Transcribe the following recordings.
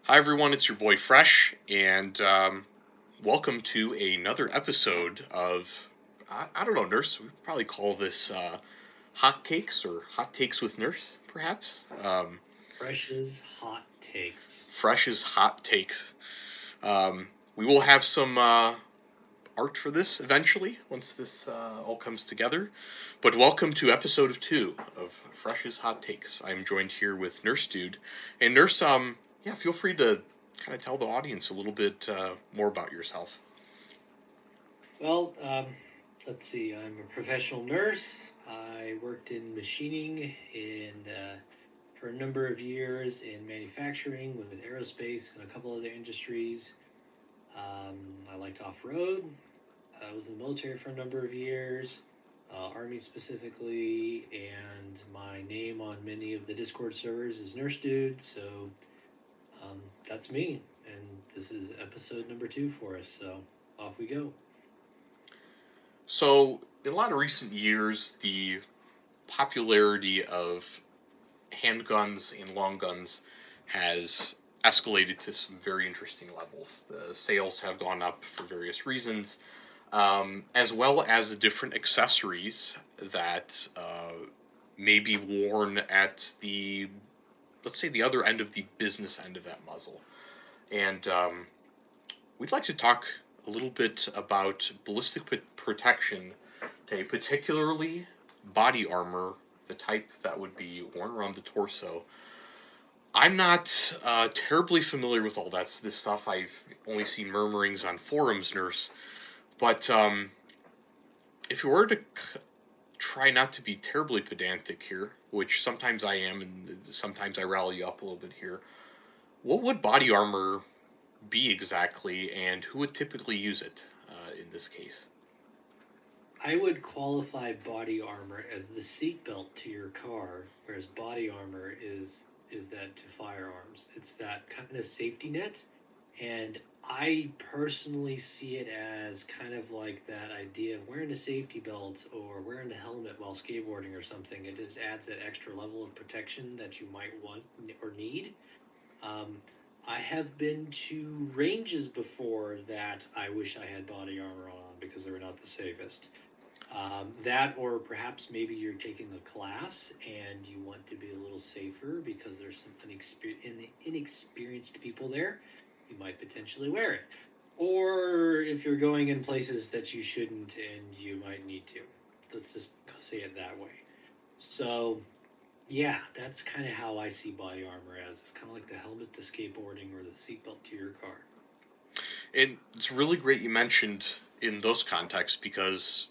Hi, everyone. It's your boy Fresh, and welcome to another episode of, I don't know, Nurse. We probably call this Hot Takes or Hot Takes with Nurse, perhaps. Fresh's hot takes. Fresh's Hot Takes. We will have some art for this eventually once this all comes together. But welcome to episode of 2 of Fresh's Hot Takes. I'm joined here with NurseDude. And Nurse, yeah, feel free to kind of tell the audience a little bit more about yourself. Well, let's see. I'm a professional nurse. I worked in machining for a number of years in manufacturing with aerospace and a couple other industries. I liked off road. I was in the military for a number of years, Army specifically, and my name on many of the Discord servers is NurseDude. So that's me, and this is episode number 2 for us. So off we go. So, in a lot of recent years, the popularity of handguns and long guns has escalated to some very interesting levels. The sales have gone up for various reasons, as well as the different accessories that may be worn at the, let's say, the other end of the business end of that muzzle. And we'd like to talk a little bit about ballistic protection today, particularly body armor, the type that would be worn around the torso. I'm not terribly familiar with all this stuff. I've only seen murmurings on forums, Nurse. But if you were to try not to be terribly pedantic here, which sometimes I am, and sometimes I rally up a little bit here, what would body armor be exactly, and who would typically use it in this case? I would qualify body armor as the seatbelt to your car, whereas body armor is that to firearms. It's that kind of safety net, and I personally see it as kind of like that idea of wearing a safety belt or wearing a helmet while skateboarding or something. It just adds that extra level of protection that you might want or need. Um, I have been to ranges before that I wish I had body armor on because they were not the safest. That, or perhaps maybe you're taking a class and you want to be a little safer because there's some inexperienced people there. You might potentially wear it. Or if you're going in places that you shouldn't and you might need to. Let's just say it that way. So, yeah, that's kind of how I see body armor as. It's kind of like the helmet to skateboarding or the seatbelt to your car. And it's really great you mentioned in those contexts because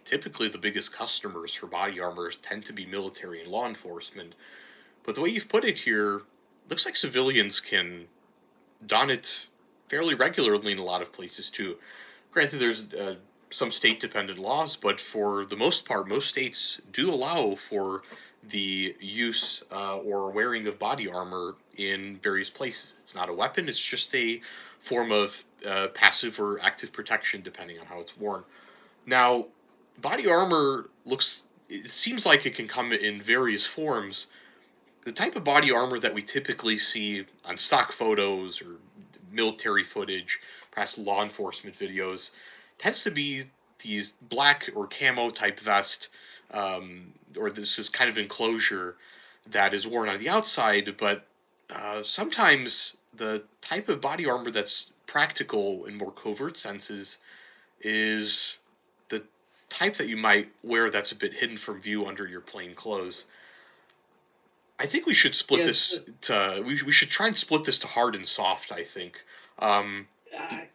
typically the biggest customers for body armor tend to be military and law enforcement. But the way you've put it here, looks like civilians can don it fairly regularly in a lot of places too. Granted, there's some state-dependent laws, but for the most part, most states do allow for the use or wearing of body armor in various places. It's not a weapon; it's just a form of passive or active protection, depending on how it's worn. Now, body armor looks. It seems like it can come in various forms. The type of body armor that we typically see on stock photos or military footage, perhaps law enforcement videos, tends to be these black or camo type vest, or this is kind of enclosure that is worn on the outside, but sometimes the type of body armor that's practical in more covert senses is the type that you might wear that's a bit hidden from view under your plain clothes. I think we should split Yes, this to we should try and split this to hard and soft. I think. Um, I,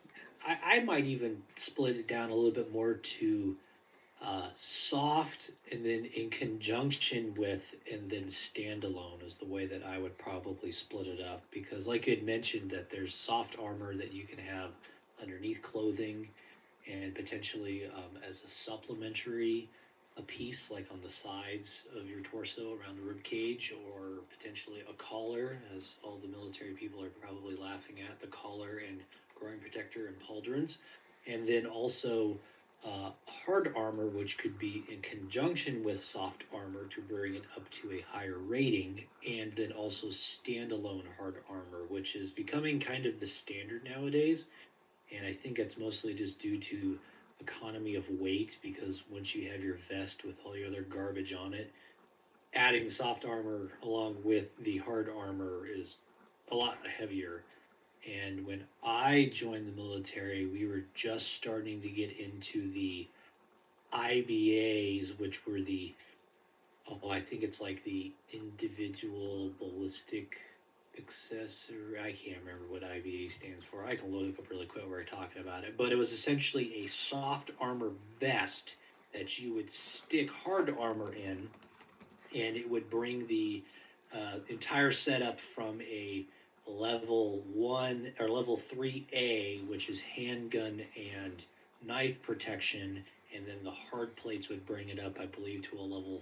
I might even split it down a little bit more to soft and then in conjunction with and then standalone is the way that I would probably split it up because like you had mentioned that there's soft armor that you can have underneath clothing and potentially as a supplementary a piece like on the sides of your torso around the rib cage or potentially a collar as all the military people are probably laughing at the collar and groin protector and pauldrons and then also hard armor, which could be in conjunction with soft armor to bring it up to a higher rating, and then also standalone hard armor, which is becoming kind of the standard nowadays. And I think it's mostly just due to economy of weight because once you have your vest with all your other garbage on it, adding soft armor along with the hard armor is a lot heavier. And when I joined the military, we were just starting to get into the IBAs, which were the, oh, I think it's like the individual ballistic accessory. I can't remember what IBA stands for. I can look up really quick. We're talking about it, but it was essentially a soft armor vest that you would stick hard armor in, and it would bring the entire setup from a level 1 or level 3A, which is handgun and knife protection, and then the hard plates would bring it up, I believe, to a level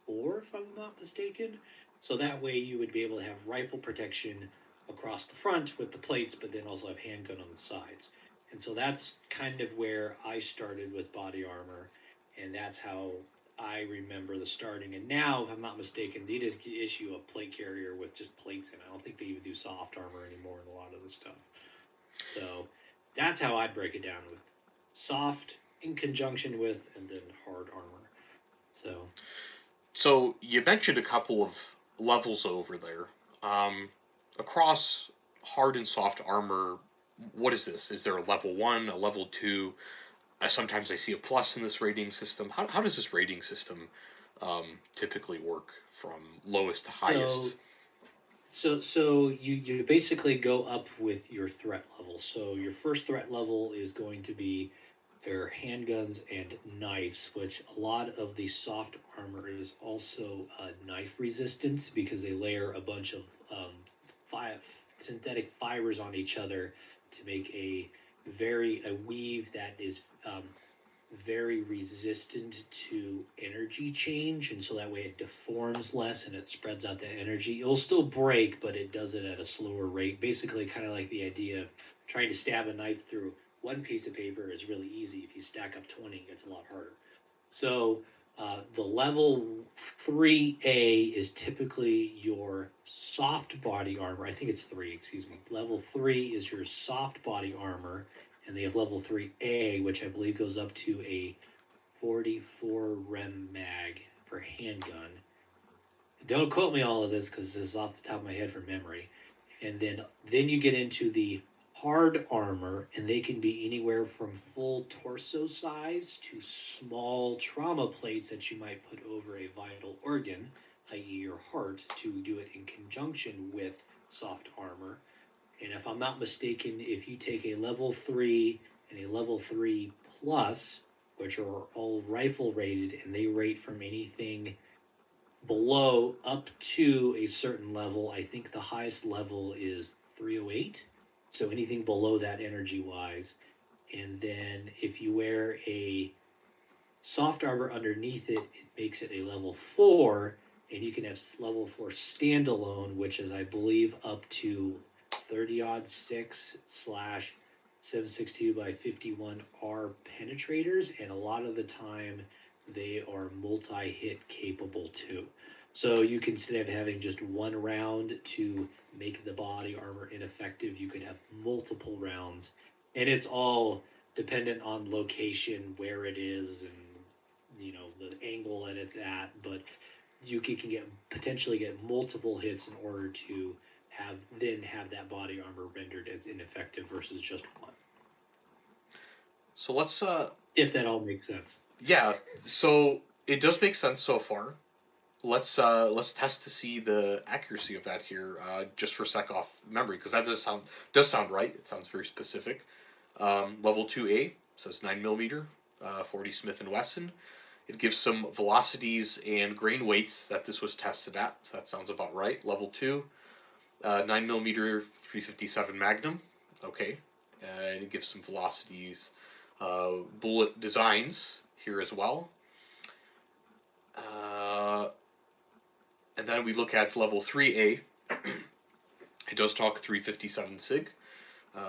4, if I'm not mistaken. So that way you would be able to have rifle protection across the front with the plates, but then also have handgun on the sides. And so that's kind of where I started with body armor, and that's how I remember the starting. And now, if I'm not mistaken, they just issue a plate carrier with just plates in it. I don't think they even do soft armor anymore in a lot of the stuff. So that's how I break it down, with soft in conjunction with, and then hard armor. So So you mentioned a couple of levels over there. Um, Across hard and soft armor, what is this? Is there a level one, a level two? Sometimes I see a plus in this rating system. How does this rating system typically work from lowest to so highest? you basically go up with your threat level. So your first threat level is going to be their handguns and knives, which a lot of the soft armor is also knife resistant because they layer a bunch of fi- synthetic fibers on each other to make a weave that is very resistant to energy change, and so that way it deforms less and it spreads out that energy. It'll still break, but it does it at a slower rate. Basically, kind of like the idea of trying to stab a knife through one piece of paper is really easy. If you stack up 20, it gets a lot harder. So the level 3A is typically your soft body armor. I think it's 3, excuse me. Level 3 is your soft body armor, and they have level 3A, which I believe goes up to a 44 rem mag for handgun. Don't quote me all of this because this is off the top of my head from memory. And then you get into the hard armor, and they can be anywhere from full torso size to small trauma plates that you might put over a vital organ, i.e., your heart, to do it in conjunction with soft armor. And if I'm not mistaken, if you take a level 3 and a level 3 plus, which are all rifle rated, and they rate from anything below up to a certain level. I think the highest level is 308. So anything below that energy wise. And then if you wear a soft armor underneath it, it makes it a level 4. And you can have level 4 standalone, which is, I believe, up to 30 odd 6 slash 762 by 51R penetrators. And a lot of the time, they are multi hit capable too. So you can, instead of having just one round to make the body armor ineffective, you could have multiple rounds. And it's all dependent on location, where it is, and the angle that it's at. But you can get potentially get multiple hits in order to have that body armor rendered as ineffective versus just one. So let's If that all makes sense. yeah, so it does make sense so far. Let's test to see the accuracy of that here, just for a sec off memory, because that does sound right. It sounds very specific. Level 2A says 9 millimeter, 40 Smith and Wesson. It gives some velocities and grain weights that this was tested at, so that sounds about right. Level 2, 9 millimeter, 357 Magnum. Okay, and it gives some velocities, bullet designs here as well. Uh, and then we look at level 3A. It does talk 357 SIG,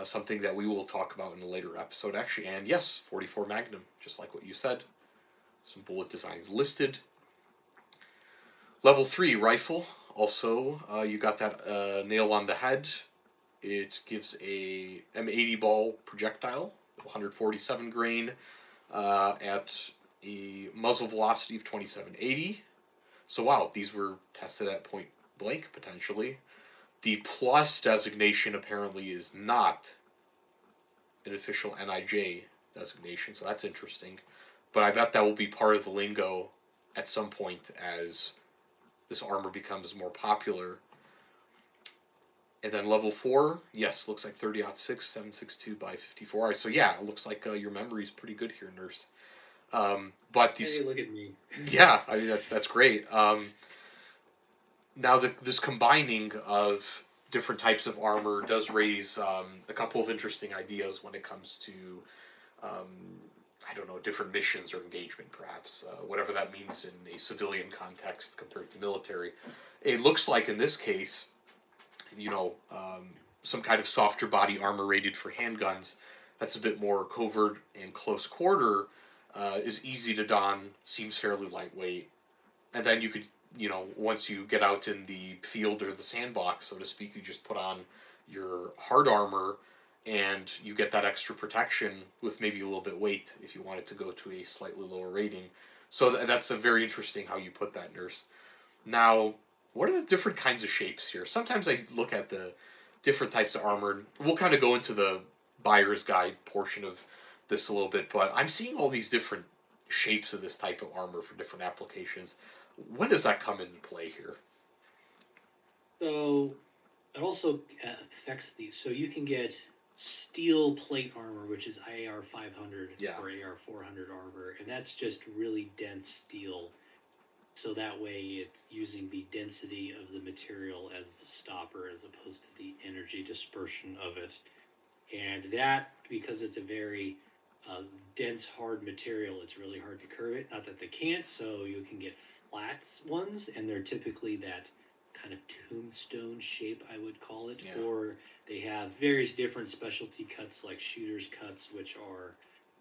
something that we will talk about in a later episode, actually. And yes, 44 Magnum, just like what you said. Some bullet designs listed. Level 3 rifle. Also, you got that nail on the head. It gives a M80 ball projectile, 147 grain, at a muzzle velocity of 2780. So wow, these were tested at point blank potentially. The plus designation apparently is not an official NIJ designation, so that's interesting. But I bet that will be part of the lingo at some point as this armor becomes more popular. And then level 4, yes, looks like 30-06, 762 by 54. All right, so yeah, it looks like your memory is pretty good here, Nurse. But these, Hey, look at me. yeah, I mean that's great. Now this combining of different types of armor does raise a couple of interesting ideas when it comes to um, I don't know, different missions or engagement, perhaps, whatever that means in a civilian context compared to military. It looks like in this case, you know, some kind of softer body armor rated for handguns that's a bit more covert and close quarter is easy to don, seems fairly lightweight, and then you could, you know, once you get out in the field or the sandbox, so to speak, you just put on your hard armor and you get that extra protection with maybe a little bit weight if you want it to go to a slightly lower rating. So that's a very interesting how you put that, Nurse. Now, what are the different kinds of shapes here? Sometimes I look at the different types of armor. We'll kind of go into the buyer's guide portion of this a little bit, but I'm seeing all these different shapes of this type of armor for different applications. When does that come into play here? So it also affects these. So you can get steel plate armor, which is AR 500 Yeah. or AR 400 armor, and that's just really dense steel. So that way it's using the density of the material as the stopper as opposed to the energy dispersion of it. And that, because it's a very dense, hard material, it's really hard to curve it. Not that they can't, so you can get flat ones, and they're typically that kind of tombstone shape, I would call it. Yeah. Or they have various different specialty cuts, like shooter's cuts, which are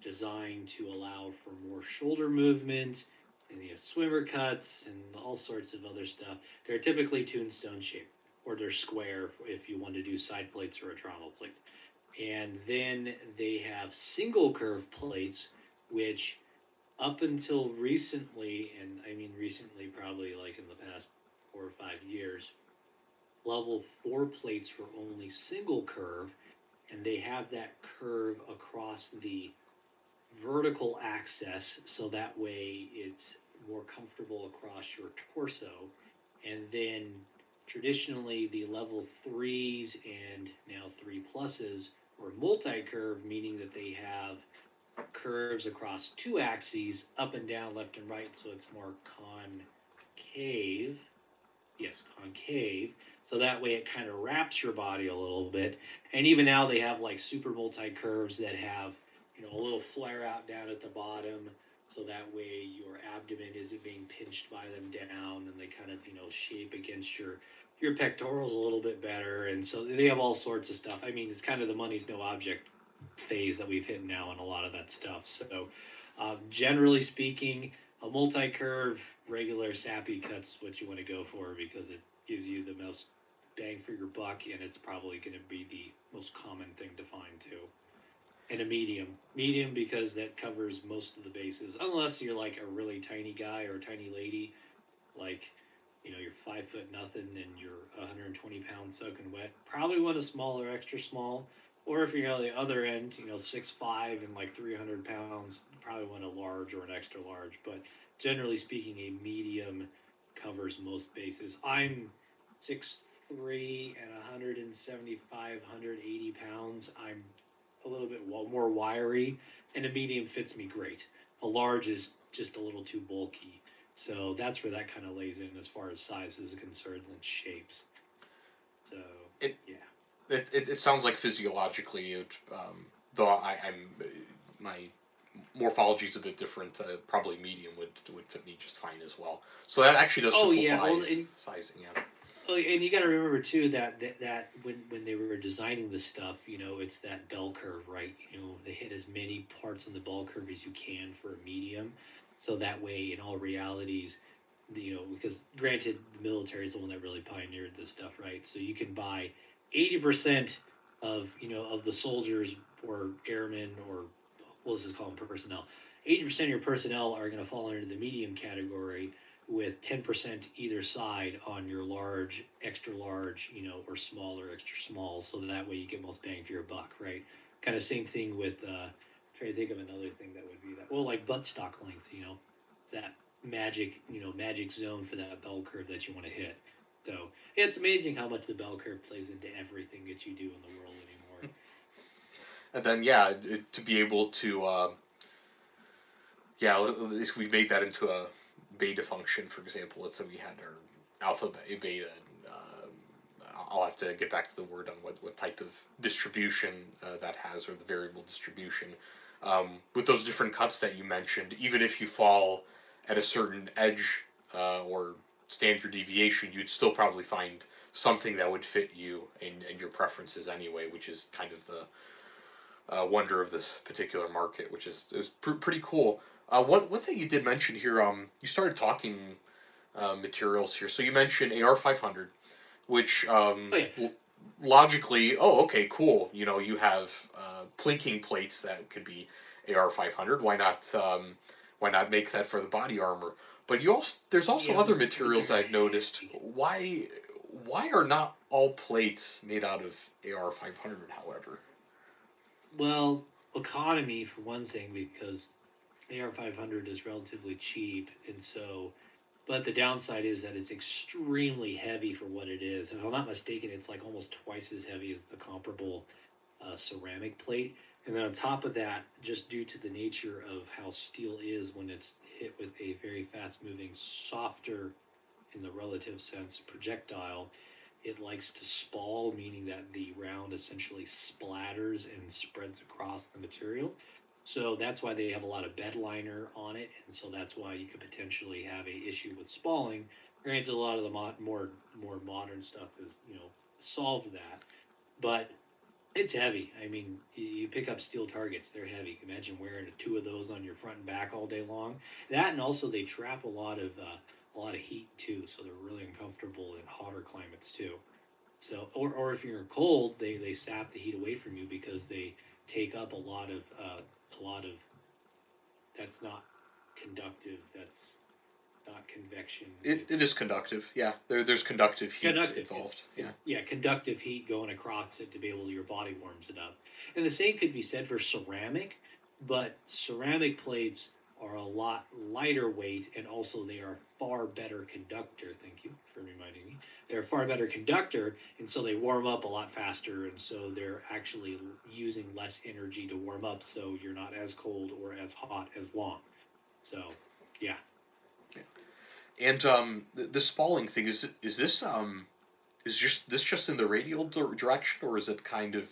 designed to allow for more shoulder movement. And you have swimmer cuts and all sorts of other stuff. They're typically tombstone shape, or they're square if you want to do side plates or a trommel plate. And then they have single curve plates, which up until recently, and I mean recently, probably like in the past 4 or 5 years, level 4 plates were only single curve, and they have that curve across the vertical axis, so that way it's more comfortable across your torso. And then traditionally, the level 3s and now 3 pluses were multi curve, meaning that they have curves across two axes, up and down, left and right, so it's more concave. Yes, concave. So that way it kind of wraps your body a little bit. And even now they have like super multi curves that have, a little flare out down at the bottom. So that way your abdomen isn't being pinched by them down, and they kind of, shape against your pectorals a little bit better. And so they have all sorts of stuff. I mean, it's kind of the money's no object phase that we've hit now in a lot of that stuff. So generally speaking, a multi-curve regular sappy cut's what you want to go for, because it gives you the most bang for your buck, and it's probably going to be the most common thing to find too. And a medium because that covers most of the bases, unless you're like a really tiny guy or a tiny lady, like you're 5 foot nothing and you're 120 pounds soaking wet. Probably want a small or extra small. Or if you're on the other end, 6'5" and like 300 pounds, probably want a large or an extra large. But generally speaking, a medium covers most bases. I'm 6'3" and 175, 180 pounds. I'm a little bit more wiry, and a medium fits me great. A large is just a little too bulky. So that's where that kind of lays in as far as size is concerned and shapes. So, It yeah. it sounds like physiologically, though I'm my morphology is a bit different. Probably medium would fit me just fine as well. So that actually does Oh simplify yeah, well, sizing. Yeah. Well, and you got to remember too that when they were designing this stuff, it's that bell curve, right? They hit as many parts on the bell curve as you can for a medium, so that way, in all realities, because granted, the military is the one that really pioneered this stuff, right? So you can buy 80% of the soldiers or airmen or let's just call them personnel. 80% of your personnel are going to fall under the medium category, with 10% either side on your large, extra large, or small or extra small, so that way you get most bang for your buck, right? Kind of same thing with, try to think of another thing that would be that. Well, like buttstock length, that magic zone for that bell curve that you want to hit. So yeah, it's amazing how much the bell curve plays into everything that you do in the world anymore. And then yeah, to be able to yeah, if we made that into a beta function, for example, let's say we had our alpha beta. And, I'll have to get back to the word on what type of distribution that has, or the variable distribution. With those different cuts that you mentioned, even if you fall at a certain edge or standard deviation, you'd still probably find something that would fit you and your preferences anyway, which is kind of the wonder of this particular market, which is pretty cool. One thing you did mention here, you started talking materials here. So you mentioned AR 500, which Oh yeah, logically, oh okay, cool. You have plinking plates that could be AR 500. Why not make that for the body armor? But there's also yeah, other but materials I've noticed. Why are not all plates made out of AR 500? However. well, economy for one thing, because AR 500 is relatively cheap, and so. But the downside is that it's extremely heavy for what it is. If I'm not mistaken, it's like almost twice as heavy as the comparable ceramic plate. And then on top of that, just due to the nature of how steel is when it's hit with a very fast moving, softer, in the relative sense, projectile, it likes to spall, meaning that the round essentially splatters and spreads across the material. So that's why they have a lot of bed liner on it, and so that's why you could potentially have a issue with spalling. Granted, a lot of the more modern stuff is solved that, but it's heavy. I mean, you pick up steel targets; they're heavy. Imagine wearing two of those on your front and back all day long. That, and also they trap a lot of heat too, so they're really uncomfortable in hotter climates too. So, or if you're cold, they sap the heat away from you because they take up a lot of that's not conductive. That's not convection. It It's is conductive. Yeah, there's conductive heat conductive. involved. Yeah. Yeah, conductive heat going across it to be able to, your body warms it up. And the same could be said for ceramic, but ceramic plates are a lot lighter weight, and also they are far better conductor. Thank you for reminding me. They're a far better conductor, and so they warm up a lot faster, and so they're actually using less energy to warm up, so you're not as cold or as hot as long. So, yeah. And the spalling thing is just this just in the radial direction, or is it kind of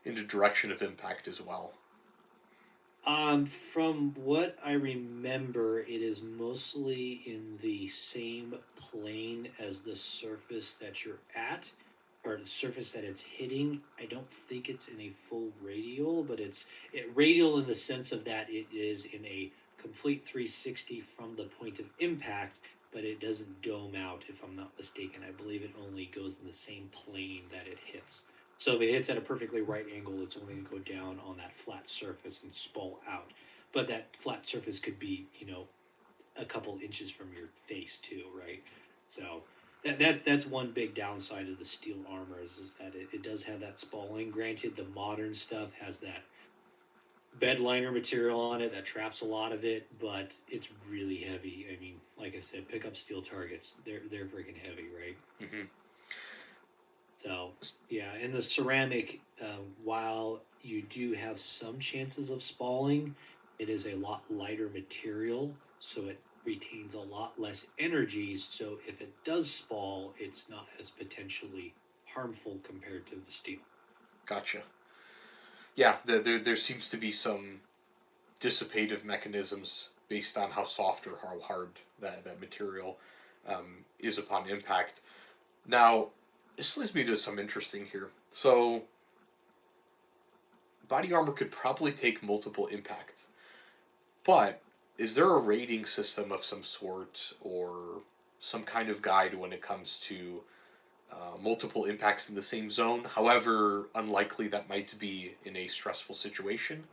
in the direction of impact as well? From what I remember, it is mostly in the same plane as the surface that you're at, or the surface that it's hitting. I don't think it's in a full radial, but radial in the sense of that it is in a complete 360 from the point of impact, but it doesn't dome out, if I'm not mistaken. I believe it only goes in the same plane that it hits. So if it hits at a perfectly right angle, it's only going to go down on that flat surface and spall out. But that flat surface could be, a couple inches from your face too, right? So that's one big downside of the steel armor is that it does have that spalling. Granted, the modern stuff has that bed liner material on it that traps a lot of it, but it's really heavy. I mean, like I said, pick up steel targets. They're freaking heavy, right? Hmm. So yeah, in the ceramic, while you do have some chances of spalling, it is a lot lighter material, so it retains a lot less energy. So if it does spall, it's not as potentially harmful compared to the steel. Gotcha. Yeah, there seems to be some dissipative mechanisms based on how soft or how hard that material is upon impact. Now, this leads me to some interesting here. So, body armor could probably take multiple impacts, but is there a rating system of some sort or some kind of guide when it comes to multiple impacts in the same zone, however unlikely that might be in a stressful situation?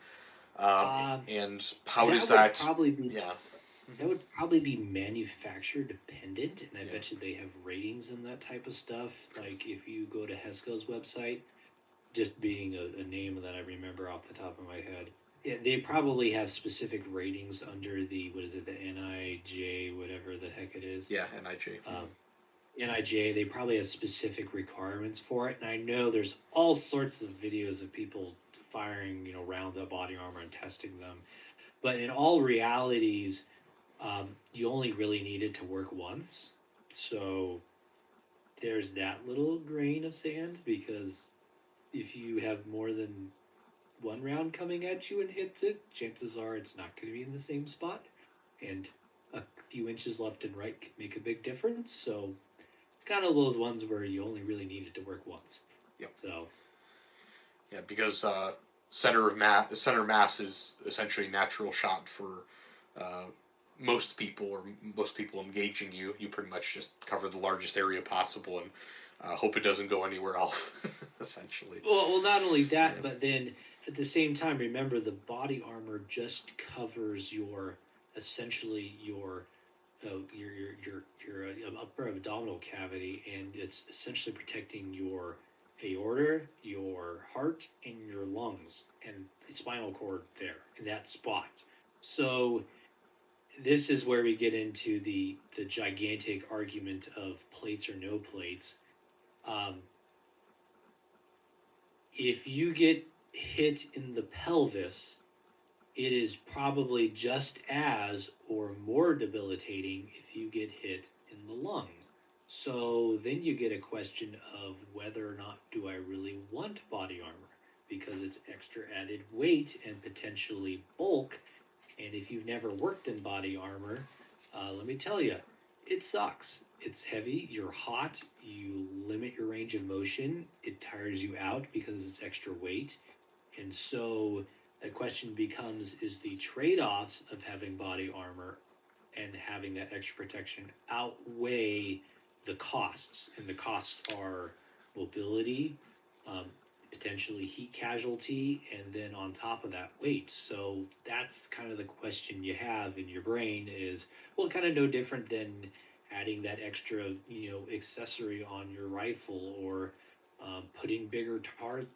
Um, Um, and how does that would that? probably be Yeah, that would probably be manufacturer dependent, and I yeah, bet you they have ratings and that type of stuff. Like if you go to Hesco's website, just being a name that I remember off the top of my head, yeah, they probably have specific ratings under the what is it, the NIJ, whatever the heck it is. yeah. Nij. Um, NIJ, they probably have specific requirements for it. And I know there's all sorts of videos of people firing, rounds at body armor and testing them. But in all realities, you only really need it to work once. So there's that little grain of sand because if you have more than one round coming at you and hits it, chances are it's not going to be in the same spot. And a few inches left and right can make a big difference. So it's kind of those ones where you only really need it to work once. Yep. So Yeah, because center mass is essentially a natural shot for uh, most people engaging you. You pretty much just cover the largest area possible and hope it doesn't go anywhere else. Essentially. well, not only Yeah. that, but then at the same time, remember the body armor just covers your essentially your upper abdominal cavity, and it's essentially protecting your aorta, your heart, and your lungs, and the spinal cord there in that spot. So this is where we get into the gigantic argument of plates or no plates. Um, if you get hit in the pelvis, it is probably just as or more debilitating if you get hit in the lung. So then you get a question of whether or not do I really want body armor because it's extra added weight and potentially bulk. And if you've never worked in body armor, let me tell you, it sucks. It's heavy, you're hot, you limit your range of motion, it tires you out because it's extra weight. And so the question becomes is the trade offs of having body armor and having that extra protection outweigh the costs? And the costs are mobility, um, potentially heat casualty, and then on top of that, weight. So that's kind of the question you have in your brain is, well, kind of no different than adding that extra, accessory on your rifle or putting bigger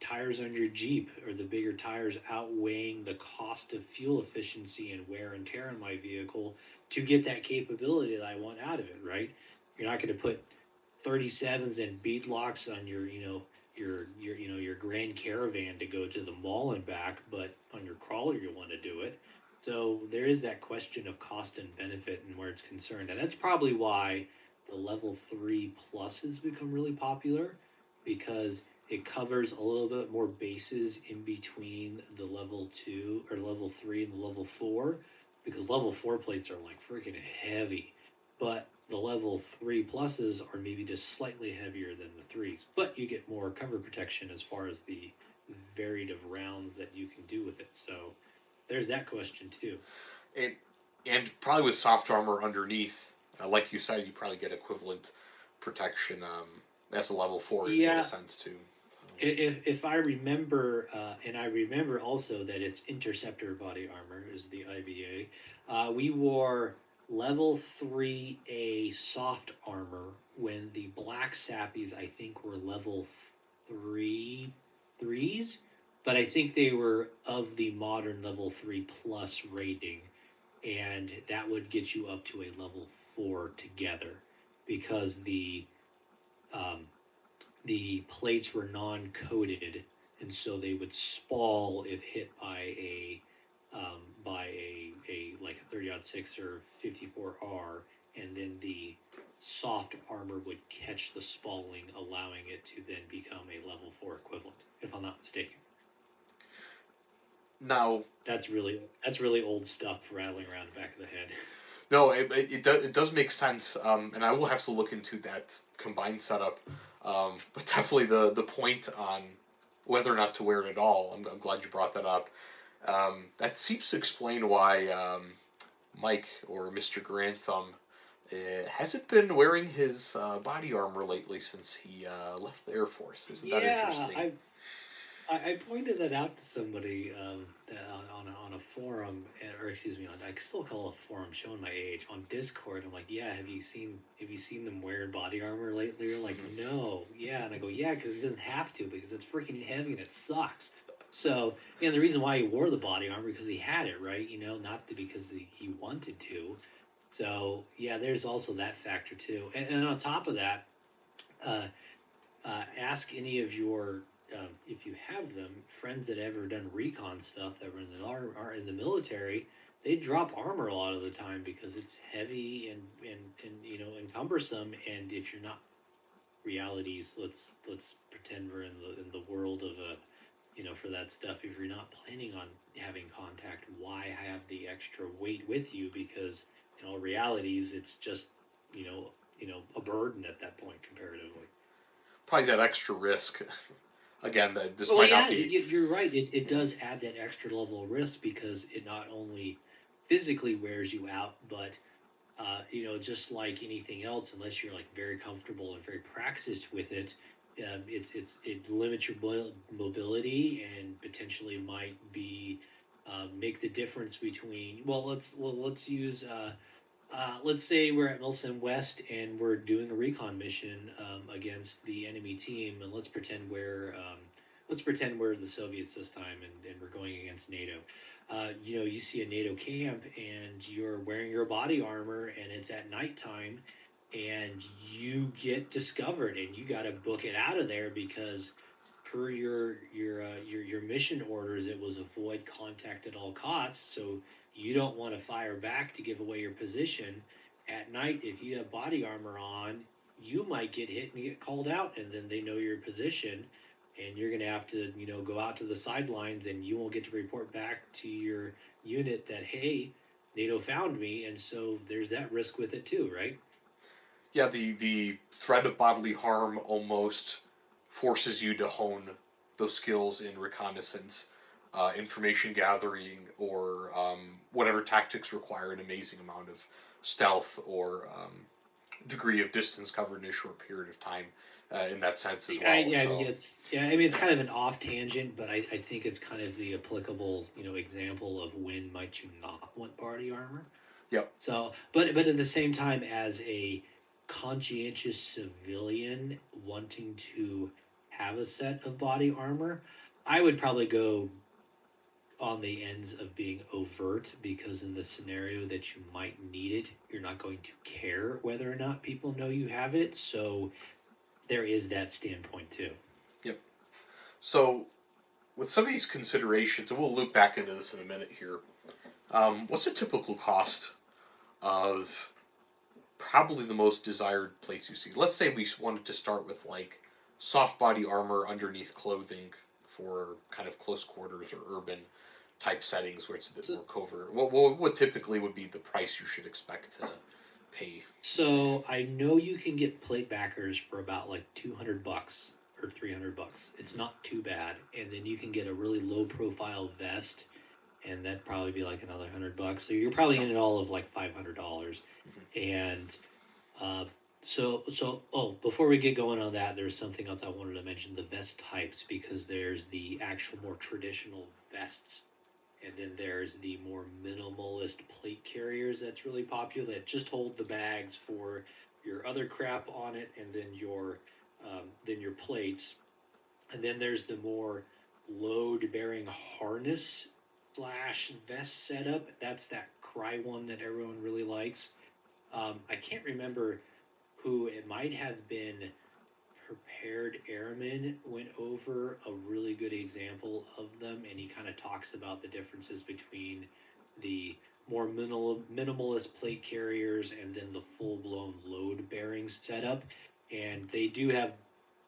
tires on your Jeep, or the bigger tires outweighing the cost of fuel efficiency and wear and tear on my vehicle to get that capability that I want out of it, right? You're not going to put 37s and bead locks on your Grand Caravan to go to the mall and back, but on your crawler you want to do it. So there is that question of cost and benefit and where it's concerned, and that's probably why the level 3 plus has become really popular because it covers a little bit more bases in between the level 2 or level 3 and the level 4, because level 4 plates are like freaking heavy, but the level 3 pluses are maybe just slightly heavier than the 3s, but you get more cover protection as far as the varied of rounds that you can do with it. So there's that question too. And probably with soft armor underneath, like you said, you probably get equivalent protection as a level four in a Yeah, sense too. So, if I remember, and I remember also that it's interceptor body armor is the IBA. We wore level 3A soft armor when the black sappies I think were level three threes, but I think they were of the modern level 3 plus rating, and that would get you up to a level 4 together because um, the plates were non-coated, and so they would spall if hit by a like a 30-06 or 54R, and then the soft armor would catch the spalling, allowing it to then become a level 4 equivalent, if I'm not mistaken. now, That's really old stuff rattling around the back of the head. No, it does make sense, and I will have to look into that combined setup. But definitely the point on whether or not to wear it at all. I'm glad you brought that up. That seems to explain why Mike or Mister Grantham hasn't been wearing his body armor lately since he left the Air Force. Isn't that Yeah, interesting? I pointed that out to somebody on a forum, or excuse me, I can still call it a forum, showing my age, on Discord. I'm like, yeah, have you seen them wearing body armor lately? They're like, Mm-hmm. no, yeah, and I go, yeah, because he doesn't have to because it's freaking heavy and it sucks. So the reason why he wore the body armor because he had it, right? Not because he wanted to. So yeah, there's also that factor too, and on top of that. Uh, ask any of your, if you have them, friends that ever done recon stuff that were in the are in the military. They drop armor a lot of the time because it's heavy and and cumbersome. And if you're not realities, let's pretend we're in the world of a for that stuff. If you're not planning on having contact, why have the extra weight with you? Because in all realities, it's just a burden at that point comparatively. Probably that extra risk. Again, that this Well, might not yeah, be. you're right. It Yeah. does add that extra level of risk because it not only physically wears you out, but just like anything else, unless you're like very comfortable and very practiced with it, it limits your mobility and potentially might be make the difference between. Let's use let's say we're at Milsim West and we're doing a recon mission against the enemy team, and let's pretend we're the Soviets this time, and we're going against NATO. You see a NATO camp, and you're wearing your body armor, and it's at nighttime, and you get discovered, and you got to book it out of there because per your mission orders, it was avoid contact at all costs. So you don't want to fire back to give away your position. At night, if you have body armor on, you might get hit and get called out, and then they know your position, and you're going to have to go out to the sidelines, and you won't get to report back to your unit that hey, NATO found me, and so there's that risk with it too, right? Yeah, the threat of bodily harm almost forces you to hone those skills in reconnaissance, information gathering, or whatever tactics require an amazing amount of stealth or degree of distance covered in a short period of time. In that sense as well. I mean, So, it's kind of an off tangent, but I think it's kind of the applicable example of when might you not want body armor. yep. So, but at the same time, as a conscientious civilian wanting to have a set of body armor, I would probably go on the ends of being overt because in the scenario that you might need it, you're not going to care whether or not people know you have it. So there is that standpoint too. Yep. So, with some of these considerations, and we'll loop back into this in a minute here. What's a typical cost of probably the most desired place you see? Let's say we wanted to start with like soft body armor underneath clothing for kind of close quarters or urban type settings where it's a bit So, more covert. What typically would be the price you should expect to pay? You think? so I know you can get plate backers for about like $200 or $300. It's Mm-hmm. not too bad, and then you can get a really low profile vest, and that'd probably be like another $100. So you're probably in it all of like $500, Mm-hmm. and uh, oh, before we get going on that, there's something else I wanted to mention: the vest types, because there's the actual more traditional vests, and then there's the more minimalist plate carriers that's really popular that just hold the bags for your other crap on it, and then your plates, and then there's the more load bearing harness slash vest setup. That's that cry one that everyone really likes. I can't remember who it might have been. Prepared Airman went over a really good example of them, and he kind of talks about the differences between the more minimalist plate carriers and then the full blown load bearing setup. And they do have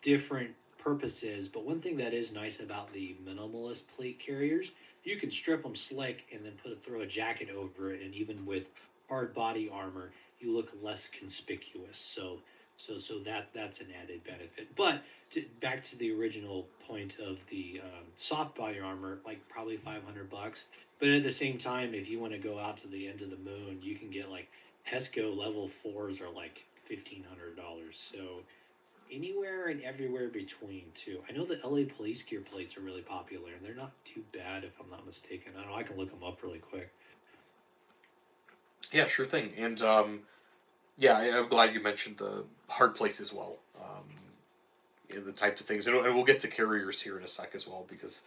different purposes, but one thing that is nice about the minimalist plate carriers, you can strip them slick and then throw a jacket over it, and even with hard body armor, you look less conspicuous. So that's an added benefit. But back to the original point of the soft body armor, like probably $500. But at the same time, if you want to go out to the end of the moon, you can get like Pesco level fours are like $1,500. So anywhere and everywhere between too. I know the LA police gear plates are really popular, and they're not too bad if I'm not mistaken. I don't know. I can look them up really quick. Yeah, sure thing. And yeah, I'm glad you mentioned the hard plates as well. The types of things, and we'll get to carriers here in a sec as well, because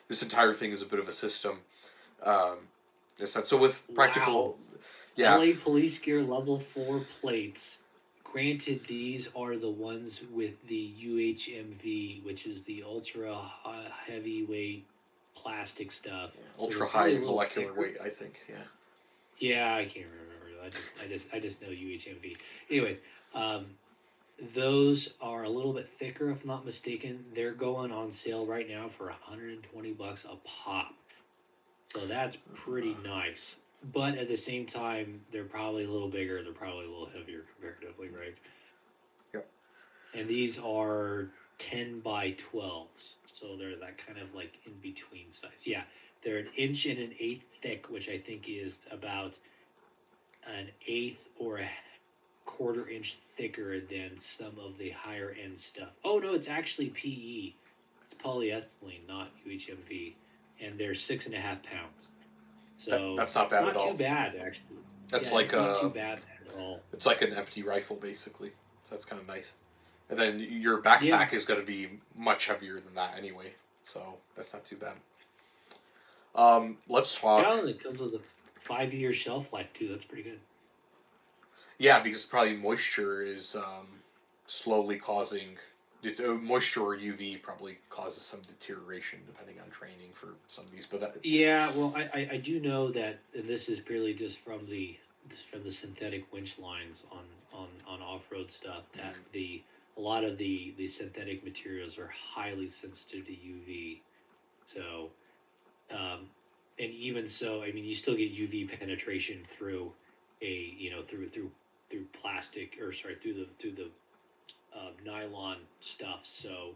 this entire thing is a bit of a system. Um, in a sense. So with Wow. practical, yeah, LA police gear level 4 plates. Granted, these are the ones with the UHMV, which is the ultra heavyweight plastic stuff. yeah, So they're ultra probably high a little molecular thicker. weight, I think. Yeah. Yeah, I can't remember. I just know UHMV. Anyways, um, those are a little bit thicker, if I'm not mistaken. They're going on sale right now for $120 a pop. So that's pretty nice. But at the same time, they're probably a little bigger. They're probably a little heavier comparatively, right? Yep. And these are 10 by 12s. So they're that kind of like in between size. Yeah, they're an inch and an eighth thick, which I think is about an eighth or a quarter inch thicker than some of the higher end stuff. Oh no, it's actually PE. It's polyethylene, not UHMV, and they're 6.5 pounds. So That's not bad at not too all. bad actually. That's Yeah, like it's not too bad at all. it's like an empty rifle basically. So that's kind of nice. And then your Yeah, backpack is going to be much heavier than that anyway, so that's not too bad. Let's talk. yeah, it comes with a 5 year shelf life too. That's pretty good. Yeah, because probably moisture is slowly causing moisture or UV probably causes some deterioration depending on training for some of these. But that, Yeah, well, I do know that and this is purely just from the synthetic winch lines on off road stuff that mm, the a lot of the synthetic materials are highly sensitive to UV. So um, and even so, I mean, you still get UV penetration through a through plastic or sorry through the nylon stuff. So,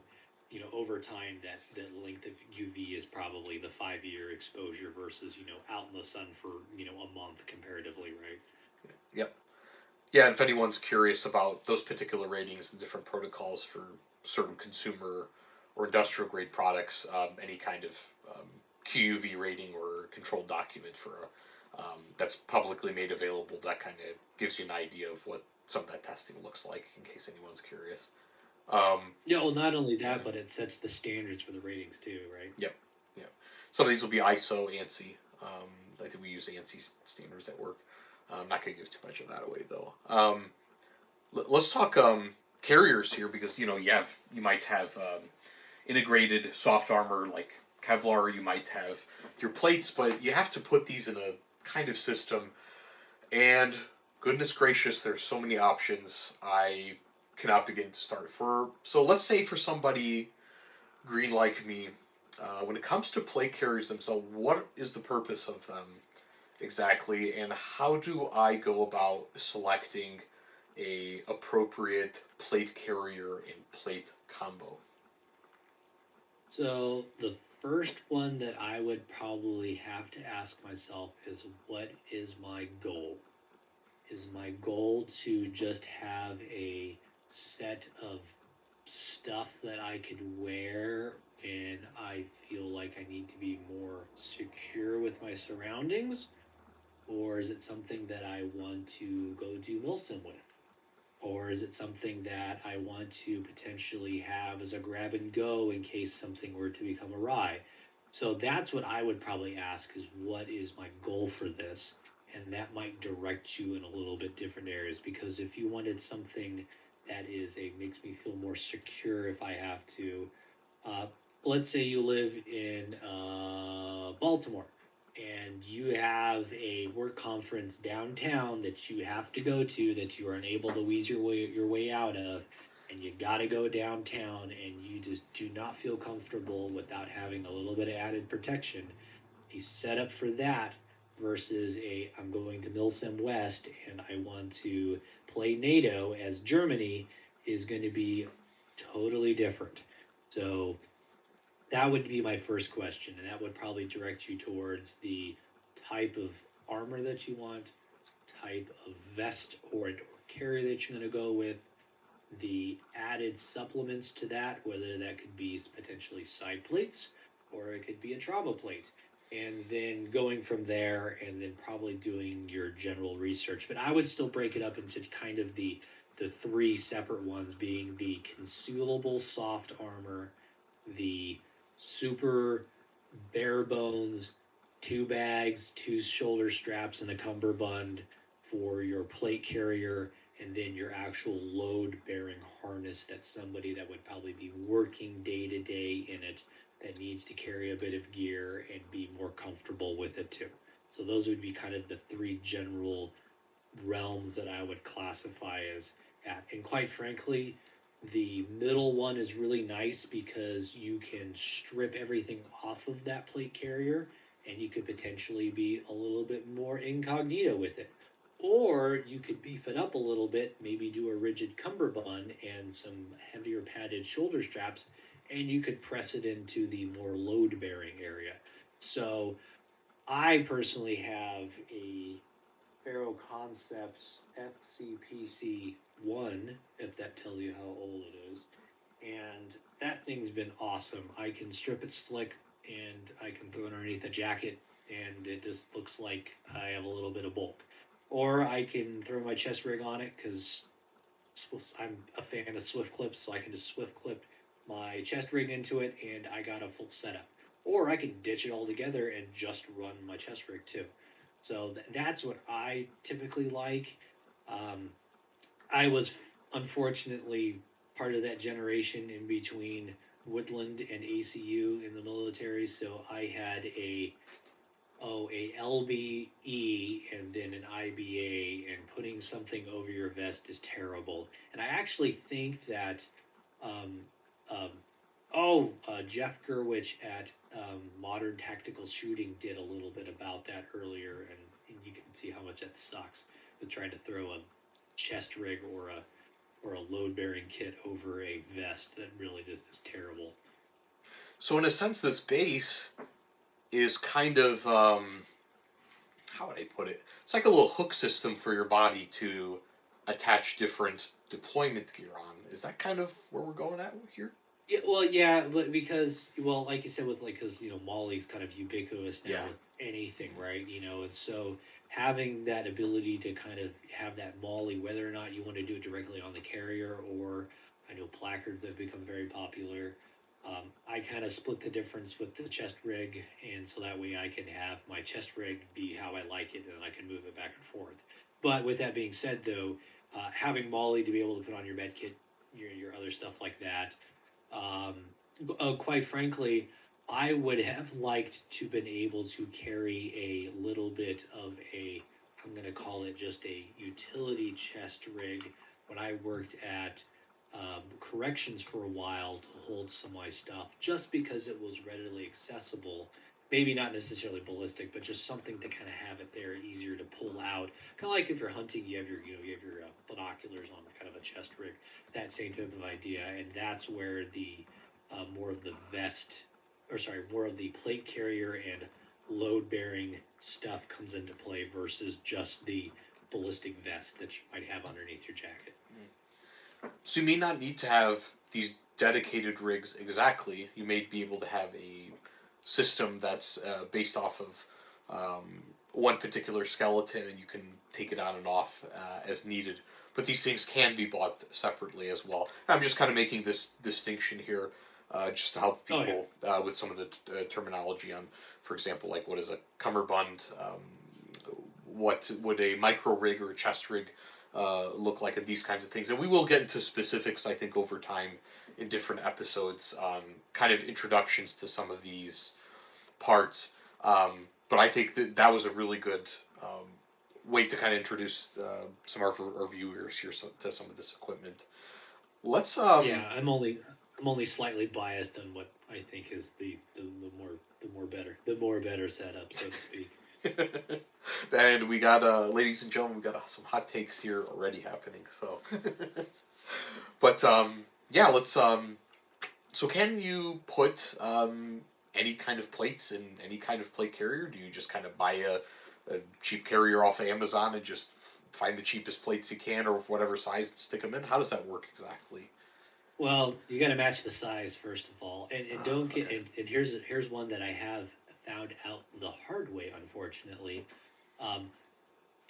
over time, that length of UV is probably the 5 year exposure versus out in the sun for a month comparatively, right? yep. Yeah, if anyone's curious about those particular ratings and different protocols for certain consumer or industrial grade products, any kind of um, QUV rating or controlled document for that's publicly made available, that kind of gives you an idea of what some of that testing looks like in case anyone's curious. Um, Yeah. Well, not only yeah, that, but it sets the standards for the ratings too, right? yep, yep. Some of these will be ISO, ANSI. I think we use ANSI standards at work. I'm not going to give too much of that away though. Let's talk carriers here because you might have integrated soft armor like Kevlar. You might have your plates, but you have to put these in a kind of system. And goodness gracious, there's so many options. I cannot begin to start for. So let's say for somebody green like me, when it comes to plate carriers themselves, what is the purpose of them exactly, and how do I go about selecting a appropriate plate carrier and plate combo? So the first one that I would probably have to ask myself is what is my goal? Is my goal to just have a set of stuff that I could wear and I feel like I need to be more secure with my surroundings? Or is it something that I want to go do Milsim with? Or is it something that I want to potentially have as a grab and go in case something were to become awry? So that's what I would probably ask is what is my goal for this? And that might direct you in a little bit different areas because if you wanted something that is a makes me feel more secure if I have to, uh, let's say you live in Baltimore and you have a work conference downtown that you have to go to that you are unable to wease your way out of, and you got to go downtown and you just do not feel comfortable without having a little bit of added protection. If you set up for that, versus a I'm going to Milsim West and I want to play NATO as Germany is going to be totally different. So that would be my first question, and that would probably direct you towards the type of armor that you want, type of vest or carrier that you're going to go with, the added supplements to that, whether that could be potentially side plates or it could be a trauma plate. And then going from there and then probably doing your general research. But I would still break it up into kind of the three separate ones being the consumable soft armor, the super bare bones, two bags, two shoulder straps, and a cummerbund for your plate carrier, and then your actual load bearing harness that somebody that would probably be working day to day in it that needs to carry a bit of gear and be more comfortable with it too. So those would be kind of the three general realms that I would classify as at. And quite frankly, the middle one is really nice because you can strip everything off of that plate carrier and you could potentially be a little bit more incognito with it. Or you could beef it up a little bit, maybe do a rigid cummerbund and some heavier padded shoulder straps, and you could press it into the more load bearing area. So I personally have a Faro Concepts FCPC1, if that tells you how old it is. And that thing's been awesome. I can strip it slick and I can throw it underneath a jacket and it just looks like I have a little bit of bulk. Or I can throw my chest rig on it because I'm a fan of swift clips, so I can just swift clip my chest rig into it and I got a full setup. Or I can ditch it all together and just run my chest rig too. So that's what I typically like. Um, I was unfortunately part of that generation in between Woodland and ACU in the military, so I had a LBE and then an IBA, and putting something over your vest is terrible. And I actually think that um, um, Jeff Gerwich at Modern Tactical Shooting did a little bit about that earlier, and you can see how much that sucks with trying to throw a chest rig or a load bearing kit over a vest. That really just is terrible. So in a sense, this base is kind of how would I put it? It's like a little hook system for your body to attach different deployment gear on. Is that kind of where we're going at here? Yeah, well, yeah, but because, well, like you said, with like, because Molly's kind of ubiquitous now Yeah. with anything, right? And so having that ability to kind of have that Molly, whether or not you want to do it directly on the carrier, or I know placards have become very popular. I kind of split the difference with the chest rig, and so that way I can have my chest rig be how I like it, and I can move it back and forth. But with that being said, though, having Molly to be able to put on your med kit, your other stuff like that, um, quite frankly, I would have liked to been able to carry a little bit of a, I'm going to call it just a utility chest rig when I worked at corrections for a while to hold some of my stuff, just because it was readily accessible. Maybe not necessarily ballistic, but just something to kind of have it there, easier to pull out. Kind of like if you're hunting, you have your binoculars on kind of a chest rig, that same type of idea, and that's where the more of the vest, or sorry, more of the plate carrier and load bearing stuff comes into play versus just the ballistic vest that you might have underneath your jacket. So you may not need to have these dedicated rigs exactly. You may be able to have a system that's based off of one particular skeleton, and you can take it on and off as needed. But these things can be bought separately as well. I'm just kind of making this distinction here, just to help Oh yeah, people with some of the terminology on, for example, like what is a cummerbund, what would a micro rig or a chest rig look like, and these kinds of things. And we will get into specifics, I think, over time in different episodes on kind of introductions to some of these parts. But I think that that was a really good way to kind of introduce some of our viewers here to some of this equipment. Let's yeah. I'm only slightly biased on what I think is the more better setup, so to speak. And we got, ladies and gentlemen, we got some hot takes here already happening. So, but yeah, let's. So, can you put any kind of plates in any kind of plate carrier? Do you just kind of buy a cheap carrier off of Amazon and just find the cheapest plates you can, or whatever size, and stick them in? How does that work exactly? Well, you got to match the size first of all, and don't get Okay. and here's one that I have found out the hard way, unfortunately. Um,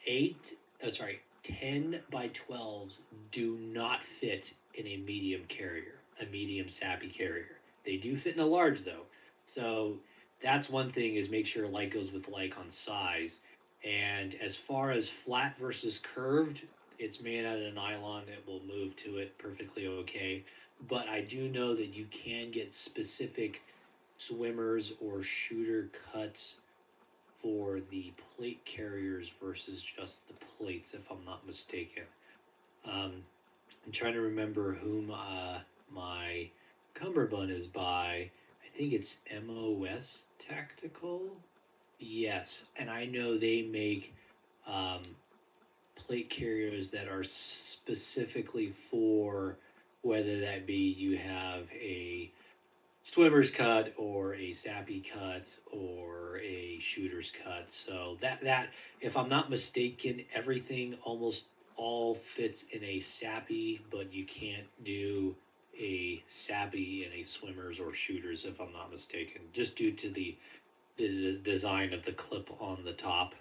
eight, sorry, 10 by 12s do not fit in a medium carrier, a medium sappy carrier. They do fit in a large though, so that's one thing is make sure like goes with like on size. And as far as flat versus curved, it's made out of nylon. It will move to it perfectly okay. But I do know that you can get specific swimmers or shooter cuts for the plate carriers versus just the plates, if I'm not mistaken. Um, I'm trying to remember whom my cummerbund is by. I think it's MOS Tactical. Yes, and I know they make um, plate carriers that are specifically for whether that be you have a swimmer's cut or a sappy cut or a shooter's cut. So that if I'm not mistaken, everything almost all fits in a sappy, but you can't do a sappy in a swimmers or shooters if I'm not mistaken, just due to the design of the clip on the top.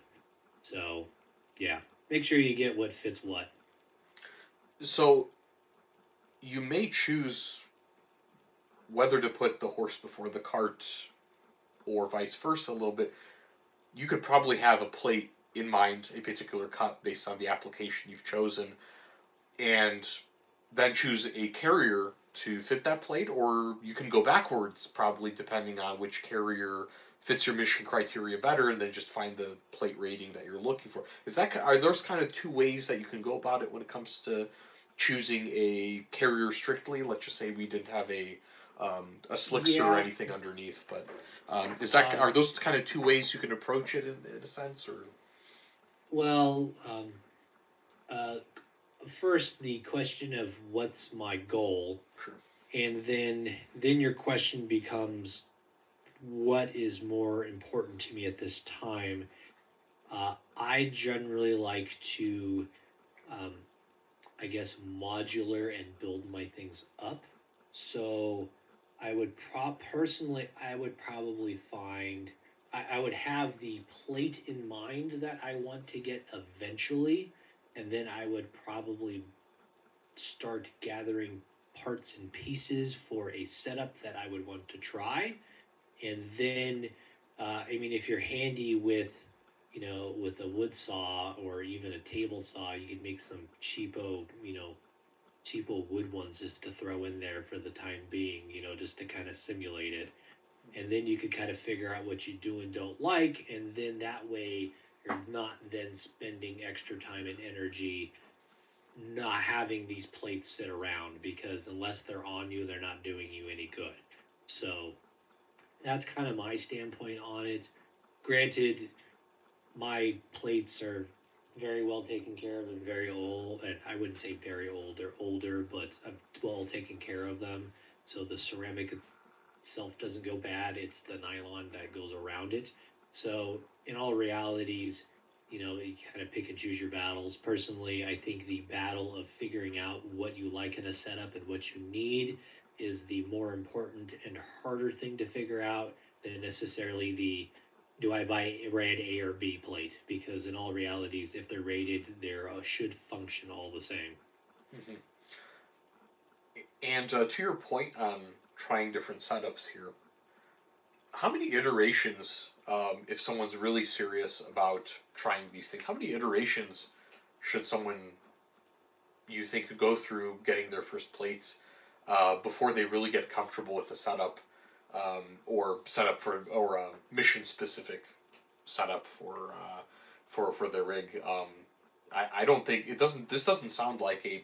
So yeah, make sure you get what fits what. So you may choose whether to put the horse before the cart or vice versa a little bit. You could probably have a plate in mind, a particular cut based on the application you've chosen, and then choose a carrier to fit that plate, or you can go backwards, probably depending on which carrier fits your mission criteria better, and then just find the plate rating that you're looking for. Are those kind of two ways that you can go about it when it comes to choosing a carrier strictly? Let's just say we didn't have a slickster or Yeah. anything underneath, but Um, are those kind of two ways you can approach it in a sense, or well, uh, first the question of what's my goal, sure. and then your question becomes what is more important to me at this time. I generally like to, um, I guess, modular and build my things up. So I would probably find, I would have the plate in mind that I want to get eventually, and then I would probably start gathering parts and pieces for a setup that I would want to try. And then, I mean, if you're handy with, with a wood saw or even a table saw, you could make some cheapo wood ones just to throw in there for the time being, just to kind of simulate it. And then you could kind of figure out what you do and don't like. And then that way, you're not then spending extra time and energy not having these plates sit around because unless they're on you, they're not doing you any good. So that's kind of my standpoint on it. Granted, my plates are very well taken care of and very old, and I wouldn't say very old, they're older, but I'm well taken care of them. So the ceramic itself doesn't go bad, it's the nylon that goes around it. So, in all realities, you kind of pick and choose your battles. Personally, I think the battle of figuring out what you like in a setup and what you need is the more important and harder thing to figure out than necessarily the do I buy brand A or B plate? Because in all realities, if they're rated, they should function all the same. Mm-hmm. And to your point on trying different setups here, how many iterations, if someone's really serious about trying these things, how many iterations should someone you think go through getting their first plates before they really get comfortable with the setup, or setup for or mission specific setup for their rig? I don't think it doesn't. This doesn't sound like a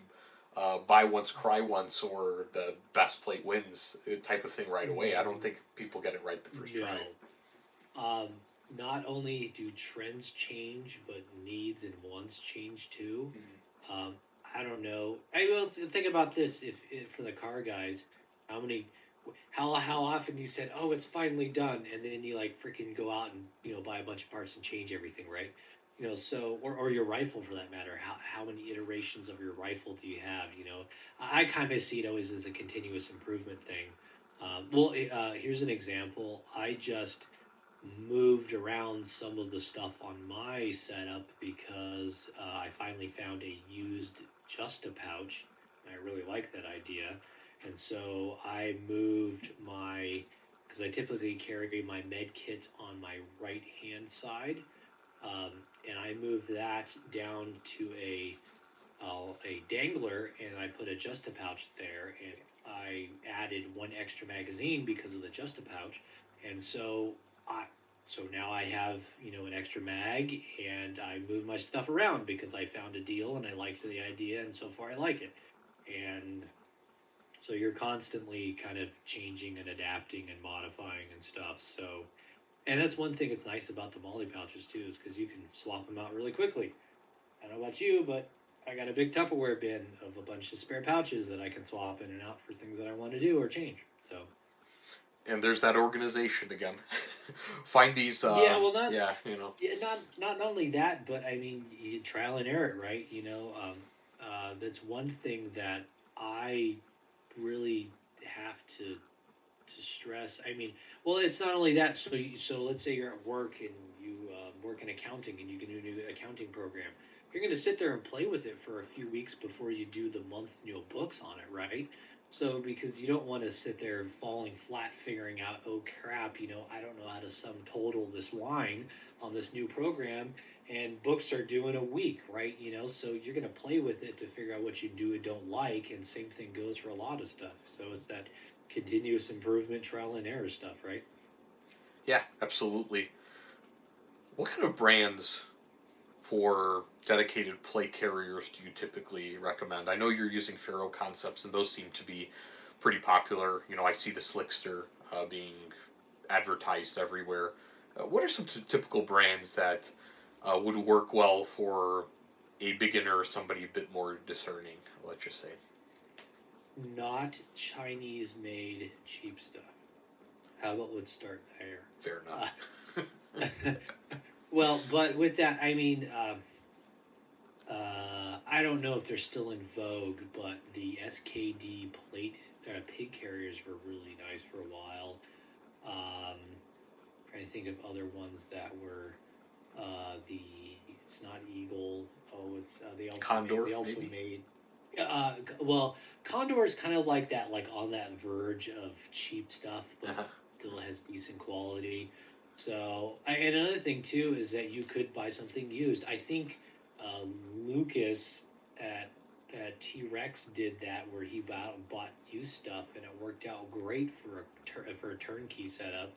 buy once, cry once, or the best plate wins type of thing right away. I don't think people get it right the first try. No. Um, not only do trends change, but needs and wants change too. Mhm. Um, I don't know. I will think about this if for the car guys, how many, how often you said, "Oh, it's finally done," and then you like freaking go out and buy a bunch of parts and change everything, right? So or your rifle for that matter. How many iterations of your rifle do you have? I kind of see it always as a continuous improvement thing. Here's an example. I just moved around some of the stuff on my setup because I finally found a used Justa pouch. And I really like that idea. And so I moved because I typically carry my med kit on my right hand side. Um, and I moved that down to a dangler, and I put a Justa pouch there, and I added one extra magazine because of the Justa pouch, and I so now I have an extra mag, and I move my stuff around because I found a deal and I liked the idea, and so far I like it, and so you're constantly kind of changing and adapting and modifying and stuff. So, and that's one thing that's nice about the Molly pouches too, is because you can swap them out really quickly. I don't know about you, but I got a big Tupperware bin of a bunch of spare pouches that I can swap in and out for things that I want to do or change. So And there's that organization again. Find these, yeah, well, yeah, you know. not only that, but I mean, you trial and error, right? That's one thing that I really have to stress. I mean, well, it's not only that. So let's say you're at work and you work in accounting and you get a new accounting program. You're going to sit there and play with it for a few weeks before you do the month's books on it, right? So because you don't want to sit there falling flat, figuring out, oh crap, I don't know how to sum total this line on this new program, and books are due in a week, right? So you're going to play with it to figure out what you do and don't like, and same thing goes for a lot of stuff. So it's that continuous improvement, trial and error stuff, right? Yeah, absolutely. What kind of brands for dedicated plate carriers do you typically recommend? I know you're using Faro concepts, and those seem to be pretty popular. You know, I see the Slickster being advertised everywhere. What are some typical brands that would work well for a beginner or somebody a bit more discerning? Let's just say. Not Chinese made cheap stuff. How about let's start Fair enough. there? Well, but with that, I mean, I don't know if they're still in vogue, but the SKD plate pig carriers were really nice for a while. Trying to think of other ones that were the it's not Eagle. Oh, it's Condor, they also maybe. made well, Condor is kind of like that, like on that verge of cheap stuff, but Uh-huh. still has decent quality. So, and another thing too is that you could buy something used. I think uh, Lucas at T Rex did that, where he bought used stuff, and it worked out great for a turnkey setup.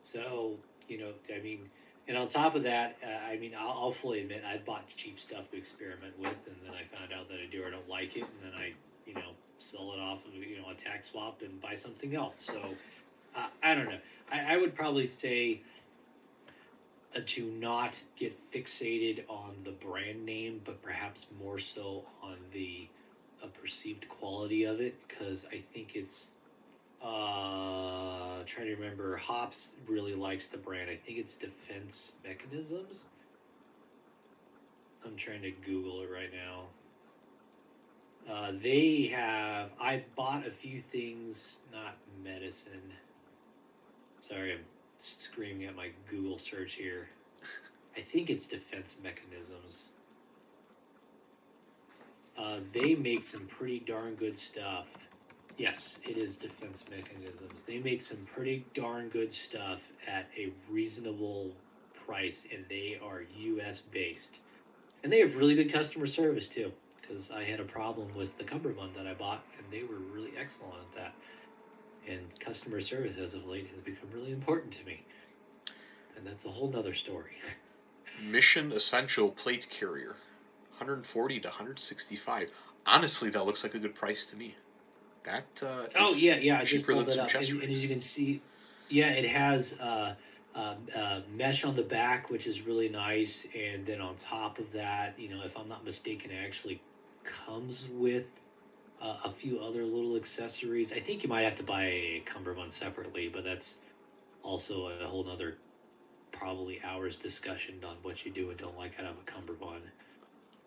So, I mean, and on top of that, I mean, I'll fully admit I bought cheap stuff to experiment with, and then I found out that I do or don't like it, and then I, sell it off of a tax swap and buy something else. So I don't know. I would probably say to not get fixated on the brand name, but perhaps more so on the perceived quality of it, because I think it's trying to remember. Hops really likes the brand. I think it's Defense Mechanisms. I'm trying to Google it right now. They have. I've bought a few things, not medicine. Sorry, I'm screaming at my Google search here. I think it's Defense Mechanisms. They make some pretty darn good stuff. Yes, it is Defense Mechanisms. They make some pretty darn good stuff at a reasonable price, and they are U.S. based. And they have really good customer service too, because I had a problem with the cummerbund that I bought, and they were really excellent at that. And customer service as of late has become really important to me, and that's a whole nother story. Mission Essential Plate Carrier, 140 to 165. Honestly, that looks like a good price to me. That Oh is yeah, I just cheaper pulled than it some up, chest and as you rings. can see, yeah, it has. Mesh on the back, which is really nice, and then on top of that, if I'm not mistaken, it actually comes with a few other little accessories. I think you might have to buy a cummerbund separately, but that's also a whole nother probably hours discussion on what you do and don't like out of a cummerbund.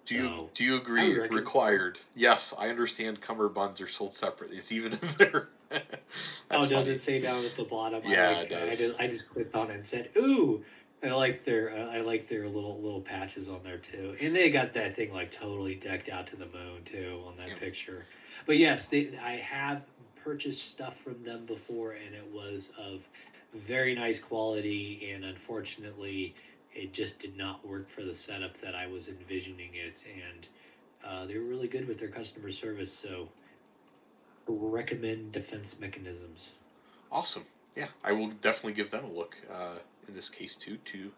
So Do you I would agree? recommend. Required. Yes, I understand cummerbunds are sold separately. It's even in there. Oh, That's does funny. it say down at the bottom? Yeah, it does. I just clicked on it and said, "Ooh, I like their little patches on there too." And they got that thing like totally decked out to the moon too on that Yeah. picture. But yes, I have purchased stuff from them before, and it was of very nice quality. And unfortunately, it just did not work for the setup that I was envisioning it. And they were really good with their customer service, so recommend defense mechanisms. Awesome. Yeah, I will definitely give them a look. In this case too, to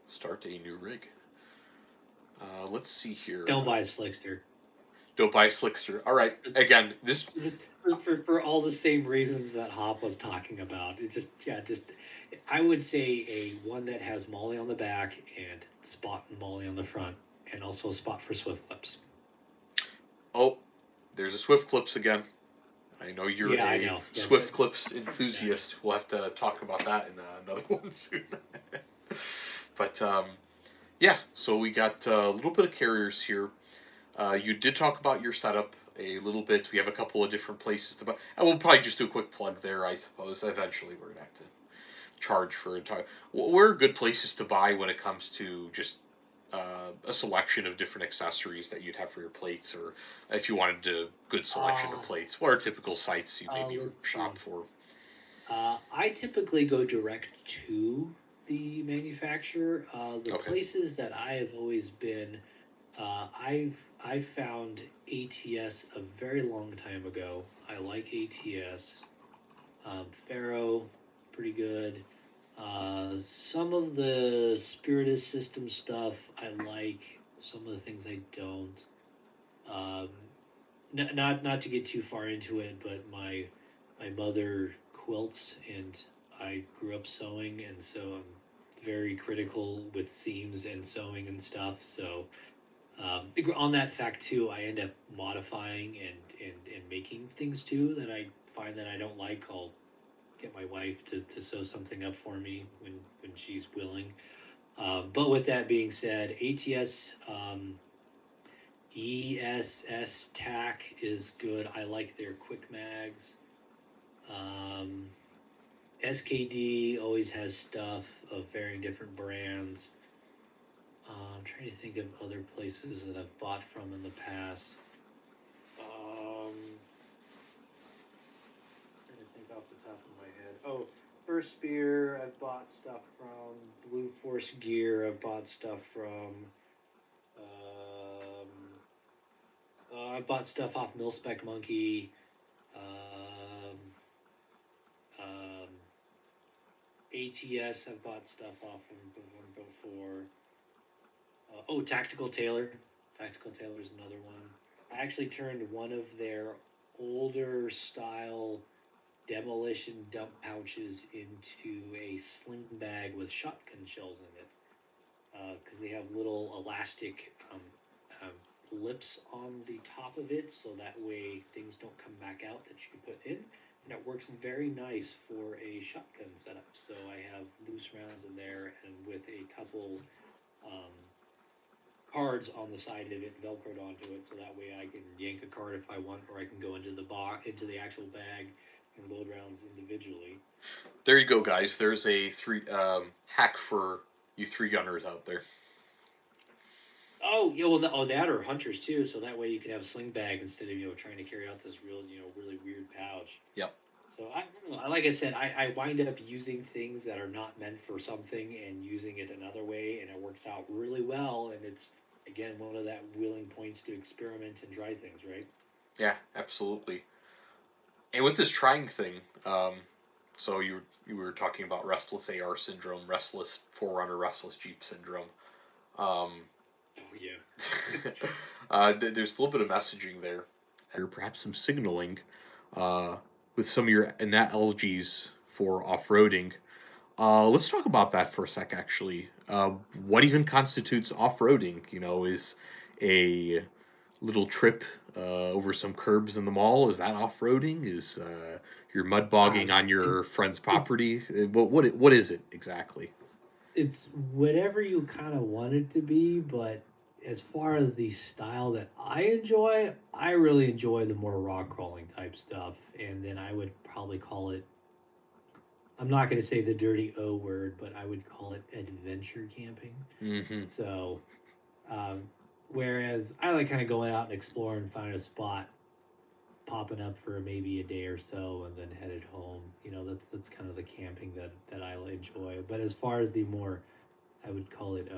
start a new rig. Let's see here. Don't buy a Slickster. Don't buy a Slickster. All right. Again, this. For all the same reasons that Hop was talking about. It just just I would say a one that has Molly on the back and spot and Molly on the front, and also a spot for swift clips. Oh, there's a Swift Clips again. I know you're Yeah, I a know. Yeah, Swift Clips yeah. enthusiast. We'll have to talk about that in another one soon. But yeah, so we got a little bit of carriers here. You did talk about your setup a little bit. We have a couple of different places to buy. I will probably just do a quick plug there, I suppose. Eventually, we're gonna have to charge for entire. Where are good places to buy when it comes to just a selection of different accessories that you'd have for your plates, or if you wanted a good selection of Uh, plates, what are typical sites you maybe let's shop see. for? I typically go direct to the manufacturer. The Okay. places that I have always been, I've found ATS a very long time ago. I like ATS. Pharaoh, pretty good. Some of the Spiritus system stuff I like. Some of the things I don't. Um, not to get too far into it, but my mother quilts, and I grew up sewing, and so I'm very critical with seams and sewing and stuff. So on that fact too, I end up modifying and making things too that I find that I don't like. I'll get my wife to sew something up for me when she's willing. But with that being said, ATS ESS TAC is good. I like their quick mags. Um, SKD always has stuff of varying different brands. I'm trying to think of other places that I've bought from in the past. Trying to think off the top of my head. Oh, First Spear, I've bought stuff from. Blue Force Gear, I've bought stuff from. Um, I bought stuff off Milspec Monkey. Um, um, ATS, I've bought stuff off from before. Tactical Tailor. Tactical Tailor is another one. I actually turned one of their older style demolition dump pouches into a sling bag with shotgun shells in it because they have little elastic lips on the top of it, so that way things don't come back out that you can put in. And it works very nice for a shotgun setup. So I have loose rounds in there, and with a couple um, cards on the side of it, velcroed onto it, so that way I can yank a card if I want, or I can go into the into the actual bag and load rounds individually. There you go, guys. There's a three hack for you three gunners out there. Oh, yeah, well, that or hunters too, so that way you can have a sling bag instead of trying to carry out this real really weird pouch. Yep. So I don't know. Like I said, I wind up using things that are not meant for something and using it another way, and it works out really well. And it's again one of that willing points to experiment and try things, right? Yeah, absolutely. And with this trying thing, so you were talking about restless AR syndrome, restless Forerunner, restless Jeep syndrome. Um, Oh yeah. there's a little bit of messaging there. Or perhaps some signaling with some of your analogies for off roading. Let's talk about that for a sec, actually. What even constitutes off-roading? Is a little trip over some curbs in the mall, is that off-roading? Is you're mud Uh, bogging on it, your friend's it's property? What is it exactly? it's whatever you kind of want it to be, but as far as the style that I enjoy, I really enjoy the more rock crawling type stuff, and then I would probably call it. I'm not going to say the dirty O word, but I would call it adventure camping. Hmm. So, um, whereas I like kind of going out and exploring, and finding a spot, popping up for maybe a day or so, and then headed home. That's kind of the camping that I enjoy. But as far as the more, I would call it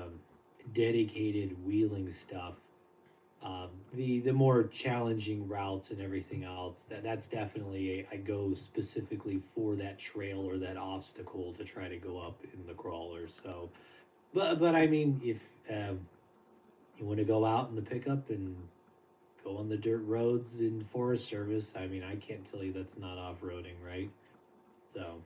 dedicated wheeling stuff. The more challenging routes and everything else, that's definitely I go specifically for that trail or that obstacle to try to go up in the crawler. So, but I mean, if um, you want to go out in the pickup and go on the dirt roads in Forest Service, I mean, I can't tell you that's not off roading, right? So,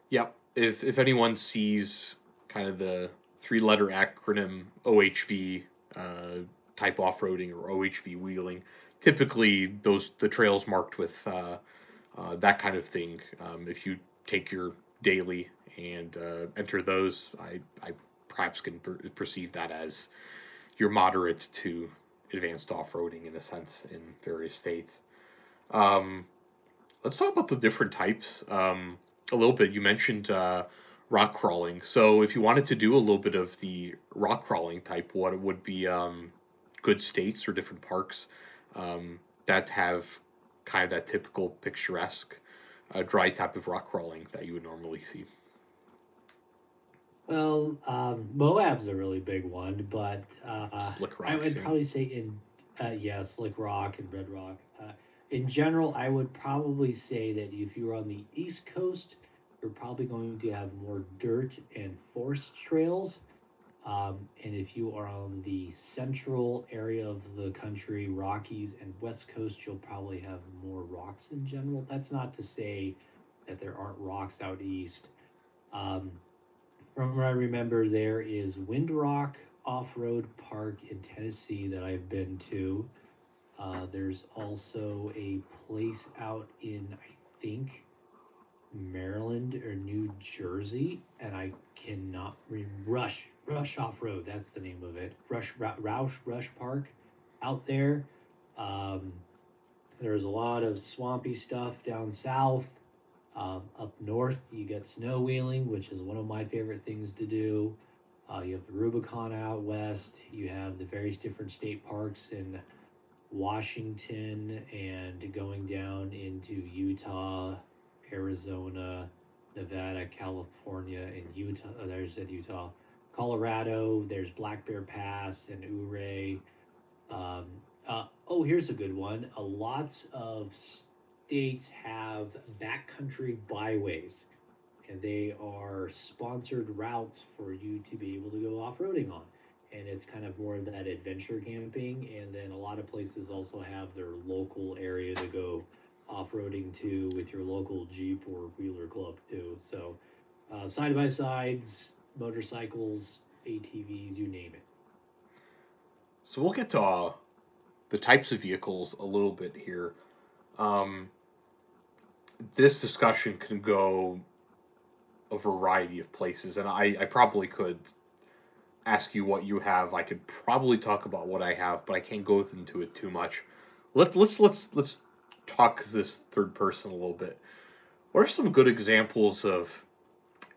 Yep. If anyone sees kind of the three-letter acronym OHV, uh, type off-roading or OHV wheeling, typically the trails marked with that kind of thing. If you take your daily and enter those, I perhaps can perceive that as your moderate to advanced off-roading in a sense in various states. Um, let's talk about the different types a little bit. You mentioned rock crawling. So if you wanted to do a little bit of the rock crawling type, what would be good states or different parks that have kind of that typical picturesque dry type of rock crawling that you would normally see? well, Moab's a really big one, but Slick I rock, would yeah. probably say in yeah, Slick Rock and Red Rock. In general, I would probably say that if you're on the East Coast, you're probably going to have more dirt and forest trails. And if you are on the central area of the country, Rockies and West Coast, you'll probably have more rocks in general. That's not to say that there aren't rocks out east. Um, from what I remember, there is Windrock Off Road Park in Tennessee that I've been to. There's also a place out in, I think, Maryland or New Jersey, and I cannot Rush Off Road. That's the name of it. Rush Park out there. Um, there's a lot of swampy stuff down south. Up north, you get snow wheeling, which is one of my favorite things to do. You have the Rubicon out west. You have the various different state parks in Washington and going down into Utah, Arizona, Nevada, California, and Utah. Oh, there's in Utah, Colorado. There's Black Bear Pass and Ouray. Um, oh, here's a good one. Lots of states have backcountry byways, and they are sponsored routes for you to be able to go off roading on. And it's kind of more of that adventure camping. And then a lot of places also have their local area to go off roading to with your local Jeep or Wheeler Club, too. So, side by sides, motorcycles, ATVs, you name it. So we'll get to the types of vehicles a little bit here. Um, this discussion can go a variety of places, and I probably could ask you what you have. I could probably talk about what I have, but I can't go into it too much. Let's talk this third person a little bit. What are some good examples of?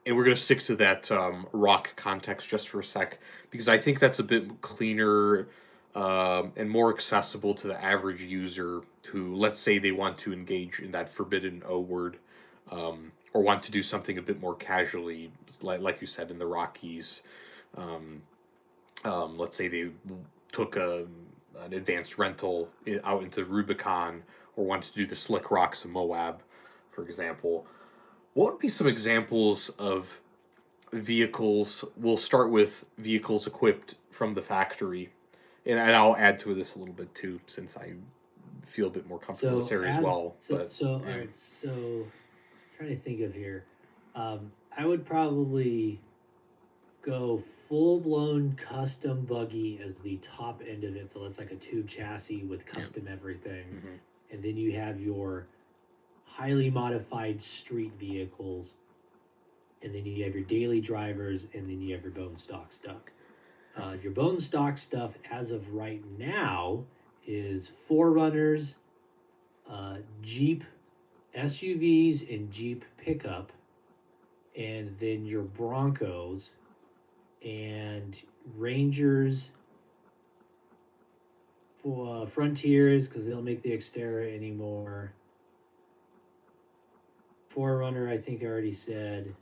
And we're going to stick to that rock context just for a sec, because I think that's a bit cleaner and more accessible to the average user who, let's say, they want to engage in that forbidden O word, or want to do something a bit more casually, like you said, in the Rockies. Um, let's say they took an advanced rental out into Rubicon, or wanted to do the slick rocks of Moab, for example. What would be some examples of vehicles? We'll start with vehicles equipped from the factory, and I'll add to this a little bit too, since I feel a bit more comfortable in this So area as as well. so But so all yeah, right. So trying to think of here. I would probably go full blown custom buggy as the top end of it. So it's like a tube chassis with Yeah. custom everything. Hmm. And then you have your highly modified street vehicles. And then you have your daily drivers. And then you have your bone stock stuff. Your bone stock stuff, as of right now, is Forerunners, Jeep SUVs, and Jeep pickup. And then your Broncos and Rangers, for Frontiers because they don't make the Xterra anymore. Forerunner, I think I already said.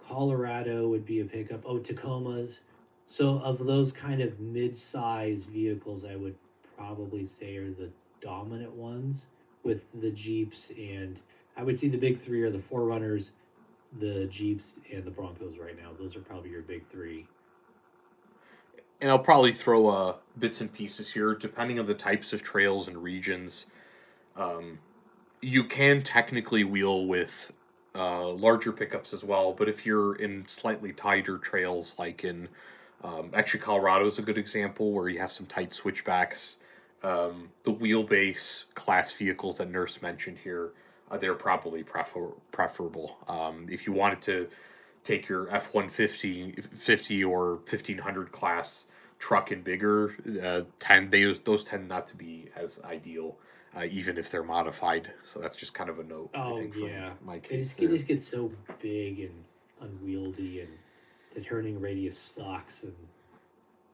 Colorado would be a pickup. Oh, Tacomas. So of those kind of mid-size vehicles, I would probably say are the dominant ones, with the Jeeps, and I would see the big three are the Forerunners, the Jeeps, and the Broncos right now. Those are probably your big three. And I'll probably throw bits and pieces here, depending on the types of trails and regions. Um, you can technically wheel with larger pickups as well, but if you're in slightly tighter trails, like in actually Colorado is a good example where you have some tight switchbacks. The wheelbase class vehicles that Nurse mentioned here, they're probably preferable. If you wanted to take your F-150 or 1500 class truck and bigger, those tend not to be as ideal, even if they're modified. So that's just kind of a note, I Oh think, from yeah, my they case just there. get so big and unwieldy, and the turning radius sucks, and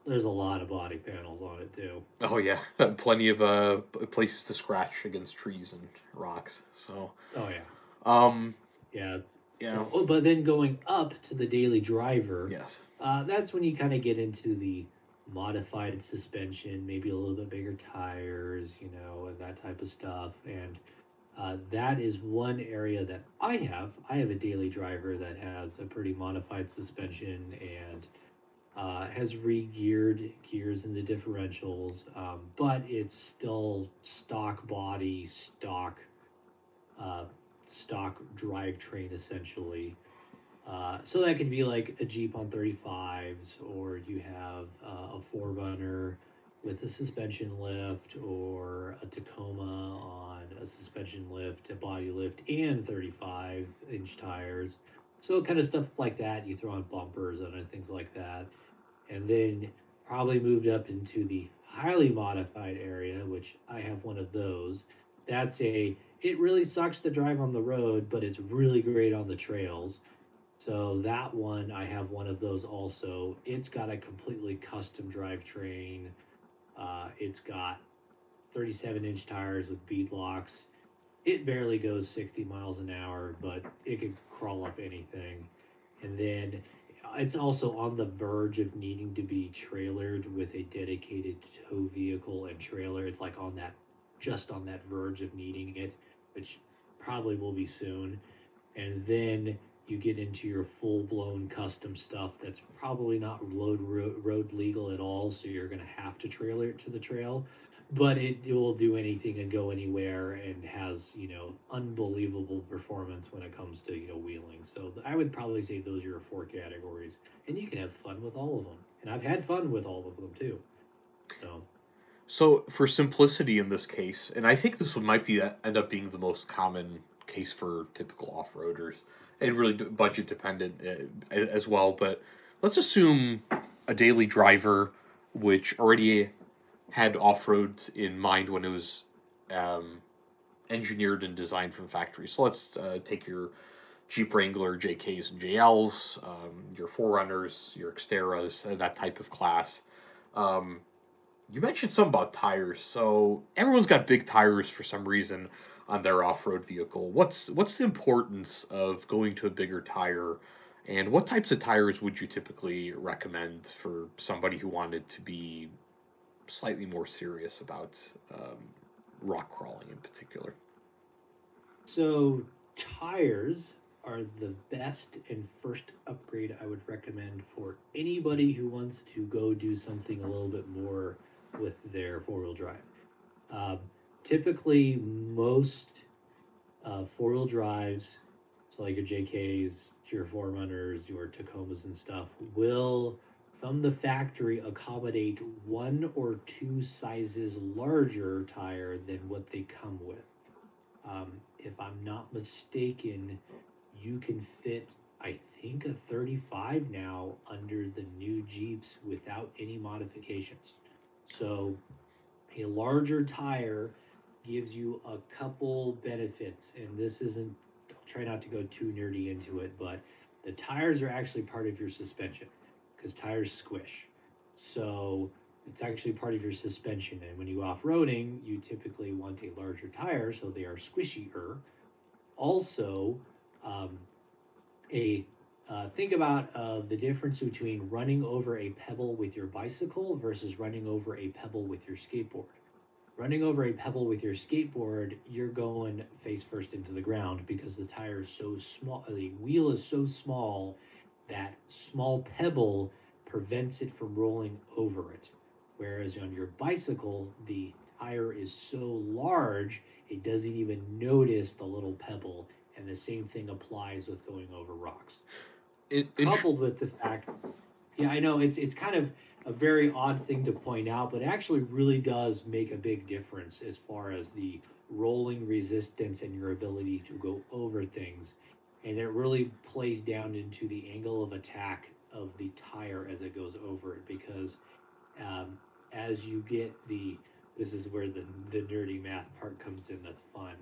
there's a lot of body panels on it too. Oh yeah, plenty of places to scratch against trees and rocks. So Oh yeah, um, yeah. yeah, So, oh, but then going up to the daily driver, yes. that's when you kind of get into the modified suspension, maybe a little bit bigger tires, and that type of stuff. And that is one area that I have. I have a daily driver that has a pretty modified suspension and has re-geared gears in the differentials, but it's still stock body, uh, stock drivetrain essentially. So that could be like a Jeep on 35s, or you have a Forerunner with a suspension lift, or a Tacoma on a suspension lift, a body lift, and 35-inch tires. So kind of stuff like that. You throw on bumpers and things like that, and then probably moved up into the highly modified area, which I have one of those. That's a it really sucks to drive on the road, but it's really great on the trails. So that one, I have one of those also. It's got a completely custom drivetrain. It's got 37-inch tires with bead locks. It barely goes 60 miles an hour, but it can crawl up anything. And then it's also on the verge of needing to be trailered with a dedicated tow vehicle and trailer. It's like just on that verge of needing it, which probably will be soon. And then you get into your full blown custom stuff that's probably not road legal at all, so you're going to have to trailer it to the trail. But it will do anything and go anywhere and has, unbelievable performance when it comes to, wheeling. So I would probably say those are your four categories. And you can have fun with all of them. And I've had fun with all of them too. So, So for simplicity in this case, and I think this one might be end up being the most common case for typical off-roaders, and really budget dependent as well. But let's assume a daily driver, which already had off-road in mind when it was um, engineered and designed from factory. So let's take your Jeep Wrangler JKs and JLs, your Forerunners, your Xteras, that type of class. Um, you mentioned something about tires. So everyone's got big tires for some reason on their off-road vehicle. What's the importance of going to a bigger tire, and what types of tires would you typically recommend for somebody who wanted to be slightly more serious about rock crawling in particular? so tires are the best and first upgrade I would recommend for anybody who wants to go do something a little bit more with their four-wheel drive. Um, Typically, most four-wheel drives So like your JKs, your Forerunners, your Tacomas and stuff will from the factory accommodate one or two sizes larger tire than what they come with. If I'm not mistaken, you can fit, I think, a 35 now under the new Jeeps without any modifications. So a larger tire gives you a couple benefits, and this isn't, I'll try not to go too nerdy into it, but the tires are actually part of your suspension because tires squish. So it's actually part of your suspension. And when you off roading, you typically want a larger tire so they are squishier. Also, um, a think about the difference between running over a pebble with your bicycle versus running over a pebble with your skateboard. Running over a pebble with your skateboard, you're going face first into the ground because the tire is so small, the wheel is so small that small pebble prevents it from rolling over it. Whereas on your bicycle, the tire is so large, it doesn't even notice the little pebble. And the same thing applies with going over rocks. It, Coupled with the fact, yeah, I know it's kind of a very odd thing to point out, but it actually really does make a big difference as far as the rolling resistance and your ability to go over things. And it really plays down into the angle of attack of the tire as it goes over it because um, as you get this is where the nerdy math part comes in that's fun.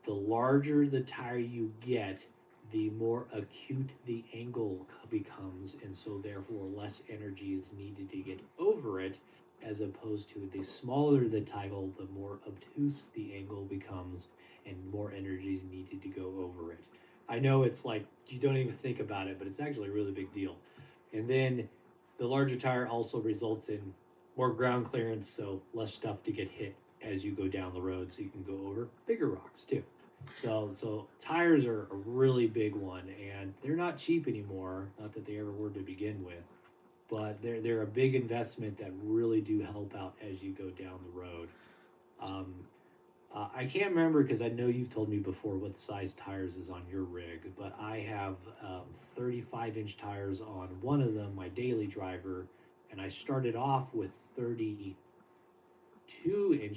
The larger the tire you get, the more acute the angle becomes, and so therefore less energy is needed to get over it, as opposed to the smaller the tire, the more obtuse the angle becomes, and more energy is needed to go over it. I know it's like you don't even think about it, but it's actually a really big deal. And then the larger tire also results in more ground clearance, so less stuff to get hit as you go down the road, so you can go over bigger rocks too. So tires are a really big one, and they're not cheap anymore. Not that they ever were to begin with, but they're a big investment that really do help out as you go down the road. Um, I can't remember because I know you've told me before what size tires is on your rig, but I have 35-inch tires on one of them, my daily driver, and I started off with 32-inch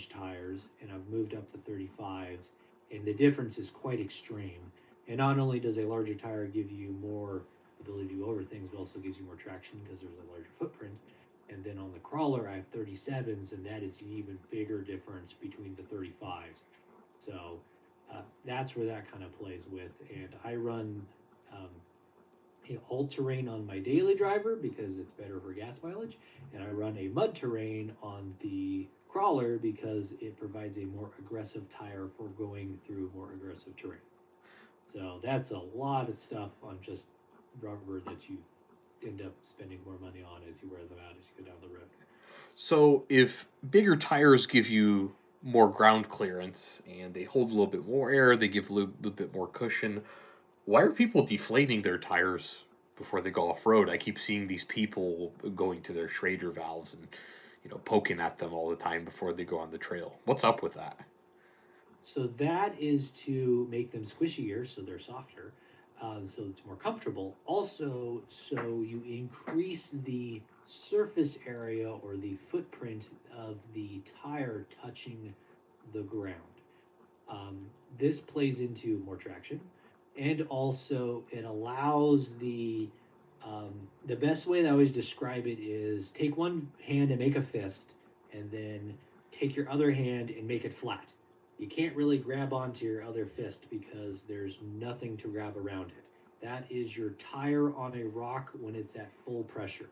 tires, and I've moved up to 35s, and the difference is quite extreme. And not only does a larger tire give you more ability to go over things, but also gives you more traction because there's a larger footprint. And then on the crawler, I have 37s, and that is an even bigger difference between the 35s. So that's where that kind of plays with. And I run um, all terrain on my daily driver because it's better for gas mileage, and I run a mud terrain on the crawler because it provides a more aggressive tire for going through more aggressive terrain. So that's a lot of stuff on just rubber that you end up spending more money on as you wear them out as you go down the road. so if bigger tires give you more ground clearance and they hold a little bit more air, they give a little bit more cushion. Why are people deflating their tires before they go off road? I keep seeing these people going to their Schrader valves and poking at them all the time before they go on the trail. What's up with that? So that is to make them squishier, so they're softer, so it's more comfortable. Also, so you increase the surface area or the footprint of the tire touching the ground. Um, this plays into more traction, and also it allows the best way that I always describe it is take one hand and make a fist, and then take your other hand and make it flat. You can't really grab onto your other fist because there's nothing to grab around it. That is your tire on a rock when it's at full pressure.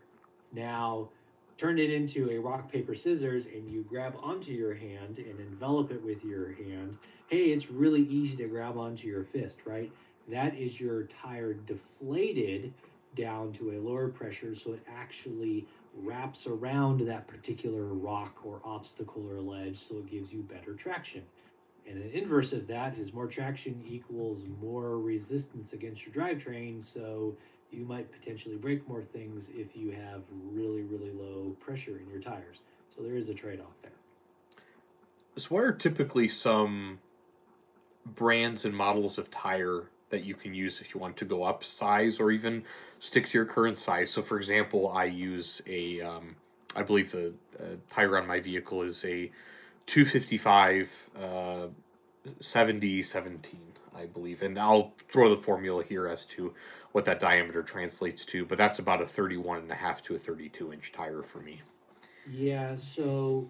Now, turn it into a rock, paper, scissors, and you grab onto your hand and envelop it with your hand. Hey, it's really easy to grab onto your fist, right? That is your tire deflated down to a lower pressure, so it actually wraps around that particular rock or obstacle or ledge, so it gives you better traction. And an inverse of that is more traction equals more resistance against your drivetrain, so you might potentially break more things if you have really, really low pressure in your tires. So there is a trade off there. So, what are typically some brands and models of tire that you can use if you want to go up size or even stick to your current size. So, for example, I use I believe the tire on my vehicle is a 255 7017, I believe. And I'll throw the formula here as to what that diameter translates to, but that's about a 31.5 to a 32-inch tire for me. Yeah, so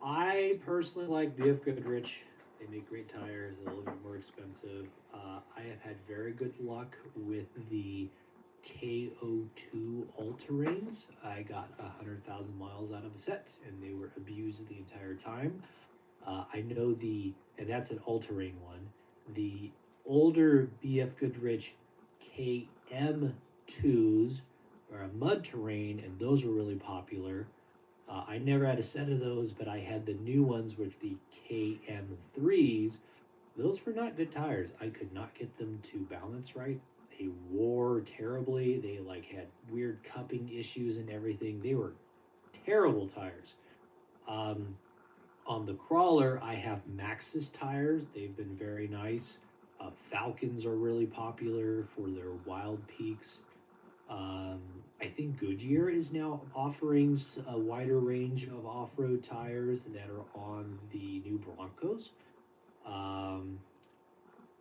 I personally like BF Goodrich. They make great tires. They're a little bit more expensive. I have had very good luck with the KO2 all-terrains. I got 100,000 miles out of a set, and they were abused the entire time. I know and that's an all-terrain one. The older BF Goodrich KM2s are a mud terrain, and those were really popular. I never had a set of those, but I had the new ones, which the KM3s. Those were not good tires. I could not get them to balance right. They wore terribly. They like had weird cupping issues and everything. They were terrible tires. Um, on the crawler, I have Maxxis tires. They've been very nice. Falcons are really popular for their wild peaks. Um, I think Goodyear is now offering a wider range of off-road tires that are on the new Broncos. Um,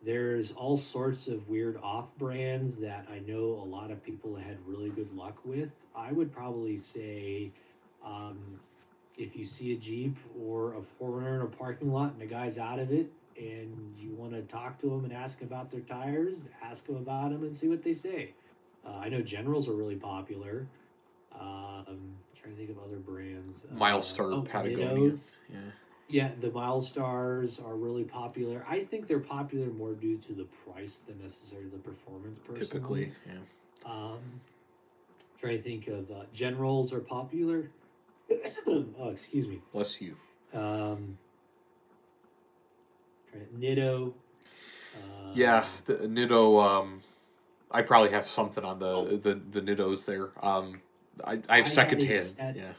there's all sorts of weird off-brands that I know a lot of people had really good luck with. I would probably say, um, if you see a Jeep or a 4Runner in a parking lot and the guy's out of it, and you want to talk to them and ask about their tires, ask them about them and see what they say. I know Generals are really popular. Trying to think of other brands. Milestar Patagonia. Nittos. Yeah. Yeah, the Milestars are really popular. I think they're popular more due to the price than necessarily the performance. Personally, Typically, yeah. trying to think of Generals are popular. Oh, excuse me. Bless you. Um, Nitto. Yeah, Um, the Nitto. I probably have something on the Nittos there. I have I had a secondhand. set. Yeah,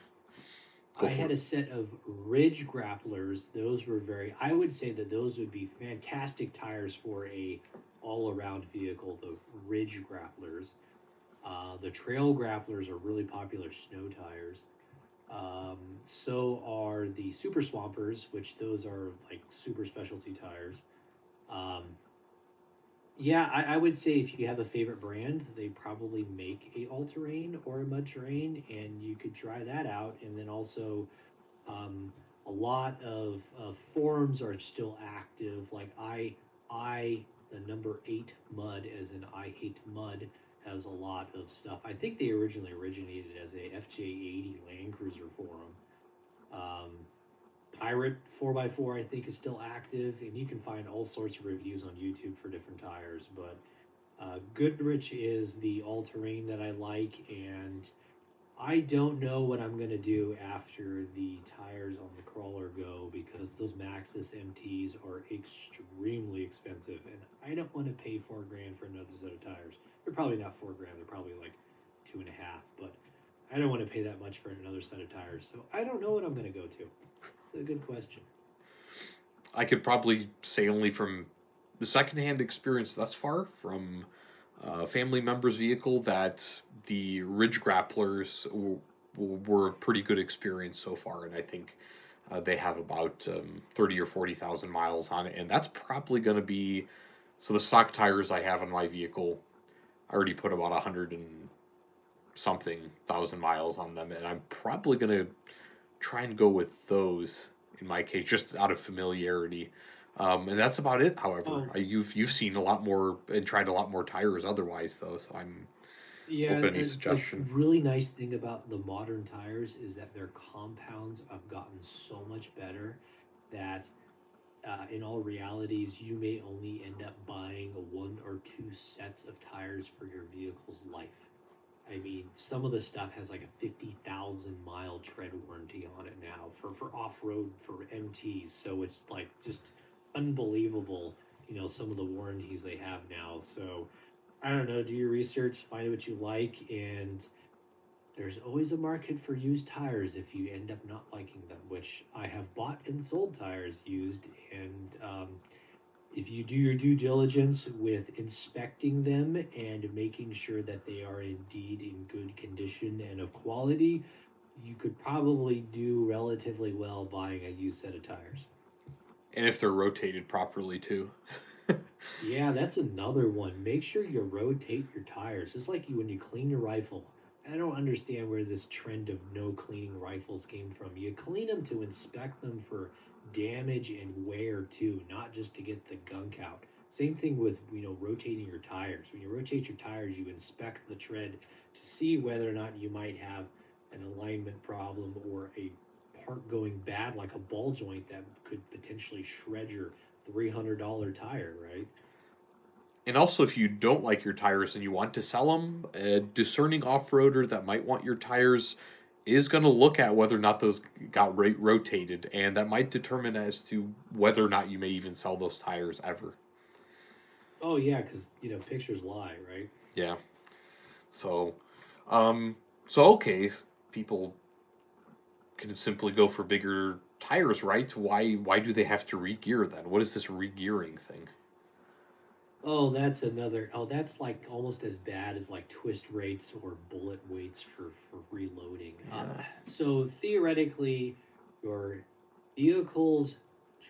go I for had it. a set of Ridge grapplers. Those were very. I would say that those would be fantastic tires for a all-around vehicle. The Ridge grapplers. The Trail grapplers are really popular snow tires. Um, so are the Super Swampers, which those are like super specialty tires. Um, Yeah, I would say if you have a favorite brand, they probably make a all-terrain or a mud terrain, and you could try that out. And then also, um, a lot of forums are still active. Like the number 8 mud, as in I hate mud, has a lot of stuff. I think they originally originated as a FJ80 Land Cruiser forum. Um, Pirate 4x4, I think, is still active, and you can find all sorts of reviews on YouTube for different tires. But Goodrich is the all terrain that I like, and I don't know what I'm going to do after the tires on the crawler go because those Maxxis MTs are extremely expensive, and I don't want to pay 4 grand for another set of tires. They're probably not 4 grand, they're probably like 2.5, but I don't want to pay that much for another set of tires. So I don't know what I'm going to go to. It's a good question. I could probably say only from the secondhand experience thus far from a family member's vehicle that the Ridge Grapplers were a pretty good experience so far, and I think they have about 30 or 40,000 miles on it, and that's probably going to be so. The stock tires I have on my vehicle, I already put about 100 and something thousand miles on them, and I'm probably going to try and go with those in my case, just out of familiarity. And that's about it. However, Oh, you've seen a lot more and tried a lot more tires otherwise, though. So I'm yeah, open to any and the suggestion. really nice thing about the modern tires is that their compounds have gotten so much better that in all realities, you may only end up buying 1 or 2 sets of tires for your vehicle's life. I mean, some of the stuff has like a 50,000 mile tread warranty on it now for off road for MTs. So it's like just unbelievable, some of the warranties they have now. So I don't know, do your research, find what you like, and there's always a market for used tires if you end up not liking them, which I have bought and sold tires used, and If you do your due diligence with inspecting them and making sure that they are indeed in good condition and of quality, you could probably do relatively well buying a used set of tires. And if they're rotated properly too. Yeah, that's another one. Make sure you rotate your tires. It's like you when you clean your rifle. I don't understand where this trend of no cleaning rifles came from. You clean them to inspect them for damage and wear too, not just to get the gunk out. Same thing with rotating your tires. When you rotate your tires, you inspect the tread to see whether or not you might have an alignment problem or a part going bad, like a ball joint that could potentially shred your $300 tire, right? And also, if you don't like your tires and you want to sell them, a discerning off-roader that might want your tires is going to look at whether or not those got rotated, and that might determine as to whether or not you may even sell those tires ever. Oh yeah, because pictures lie, right? Yeah. So, um, okay, people can simply go for bigger tires, right? Why do they have to re-gear then? What is this re-gearing thing? Oh, that's another. Oh, that's like almost as bad as like twist rates or bullet weights for reloading. Yeah. So theoretically, your vehicle's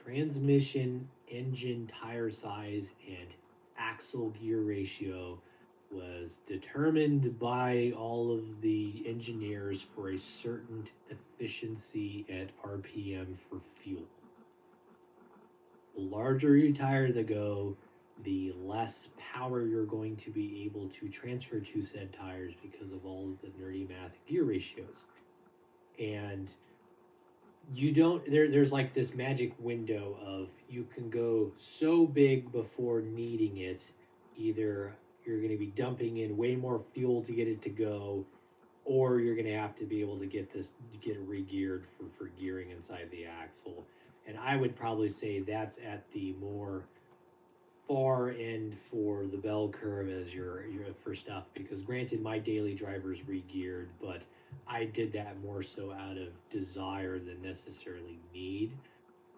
transmission, engine, tire size, and axle gear ratio was determined by all of the engineers for a certain efficiency at RPM for fuel. The larger your tire the go, the less power you're going to be able to transfer to said tires because of all of the nerdy math gear ratios. And you don't there's like this magic window of you can go so big before needing it. Either you're going to be dumping in way more fuel to get it to go, or you're going to have to be able to get re-geared for gearing inside the axle. And I would probably say that's at the more far end for the bell curve as your for stuff, because granted my daily driver's re-geared, but I did that more so out of desire than necessarily need.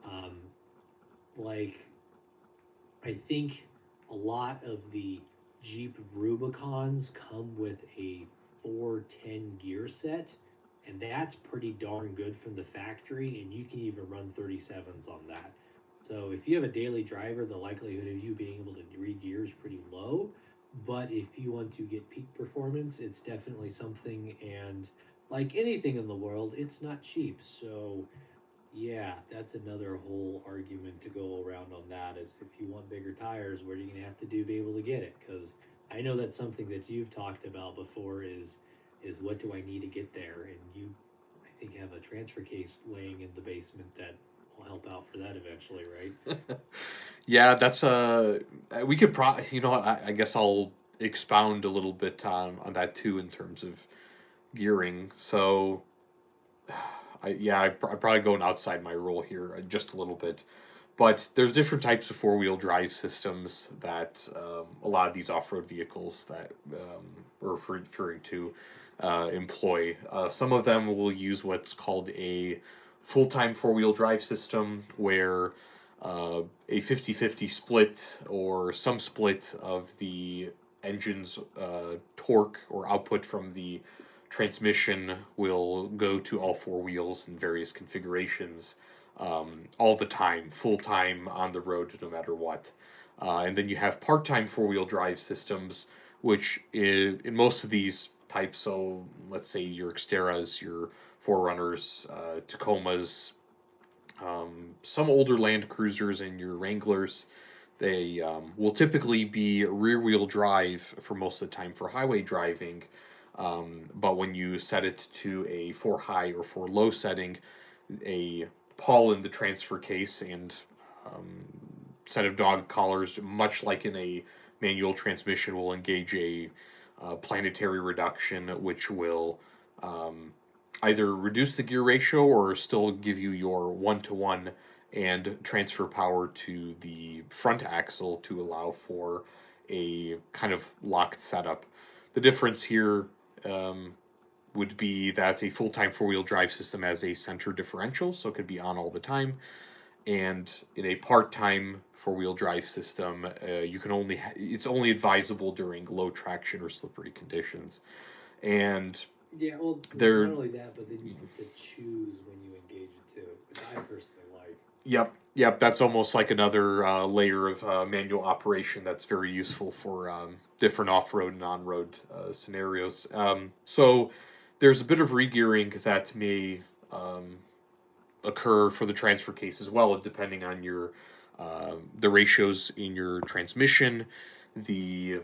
um, like I think a lot of the Jeep Rubicons come with a 410 gear set, and that's pretty darn good from the factory, and you can even run 37s on that. So if you have a daily driver, the likelihood of you being able to re-gear is pretty low. But if you want to get peak performance, it's definitely something. And like anything in the world, it's not cheap. So yeah, that's another whole argument to go around on that. Is if you want bigger tires, what are you going to have to do to be able to get it? Because I know that's something that you've talked about before. Is what do I need to get there? And you, I think, have a transfer case laying in the basement that will help out for that eventually, right? Yeah, that's we could you know what, I guess I'll expound a little bit on that too in terms of gearing. So, I'm probably going outside my role here just a little bit, but there's different types of four-wheel drive systems that a lot of these off-road vehicles that we're referring to employ. Some of them will use what's called a full-time four-wheel drive system, where a 50-50 split or some split of the engine's torque or output from the transmission will go to all four wheels in various configurations all the time, full time on the road, no matter what. And then you have part time four wheel drive systems, which in most of these types, so let's say your Xteras, your Forerunners, Tacomas, some older Land Cruisers, and your Wranglers, they will typically be rear wheel drive for most of the time for highway driving. But when you set it to a for high or for low setting, a pawl in the transfer case and um, set of dog collars, much like in a manual transmission, will engage a planetary reduction, which will either reduce the gear ratio or still give you your 1-to-1 and transfer power to the front axle to allow for a kind of locked setup. The difference here would be that a full time four wheel drive system has a center differential, so it could be on all the time. And in a part-time four-wheel drive system, you can only it's only advisable during low traction or slippery conditions. And Yeah, well, not there, only that, but then you get to choose when you engage it too, which I personally like. yep, that's almost like another layer of manual operation that's very useful for different off-road and on-road scenarios. So there's a bit of regearing that may um, occur for the transfer case as well, depending on your the ratios in your transmission, the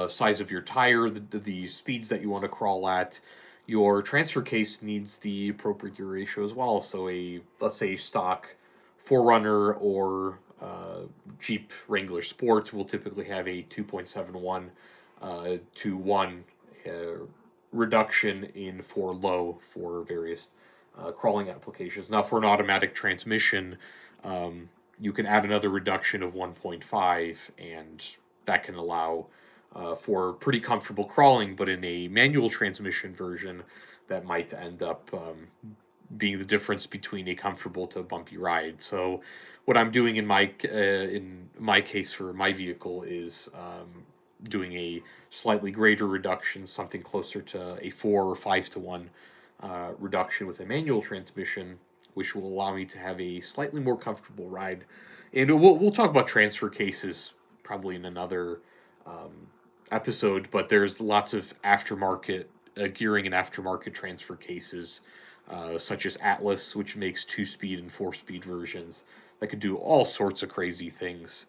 size of your tire, the speeds that you want to crawl at. Your transfer case needs the appropriate gear ratio as well. So a, let's say, stock Forerunner or Jeep Wrangler Sport will typically have a 2.71 to 1 uh, reduction in for low for various crawling applications. Now, for an automatic transmission, um, you can add another reduction of 1.5, and that can allow for pretty comfortable crawling. But in a manual transmission version, that might end up being the difference between a comfortable to a bumpy ride. So, what I'm doing in my case for my vehicle is doing a slightly greater reduction, something closer to a 4 or 5 to 1 reduction with a manual transmission, which will allow me to have a slightly more comfortable ride. And we'll talk about transfer cases probably in another um, episode, but there's lots of aftermarket gearing and aftermarket transfer cases, such as Atlas, which makes 2 speed and 4 speed versions that could do all sorts of crazy things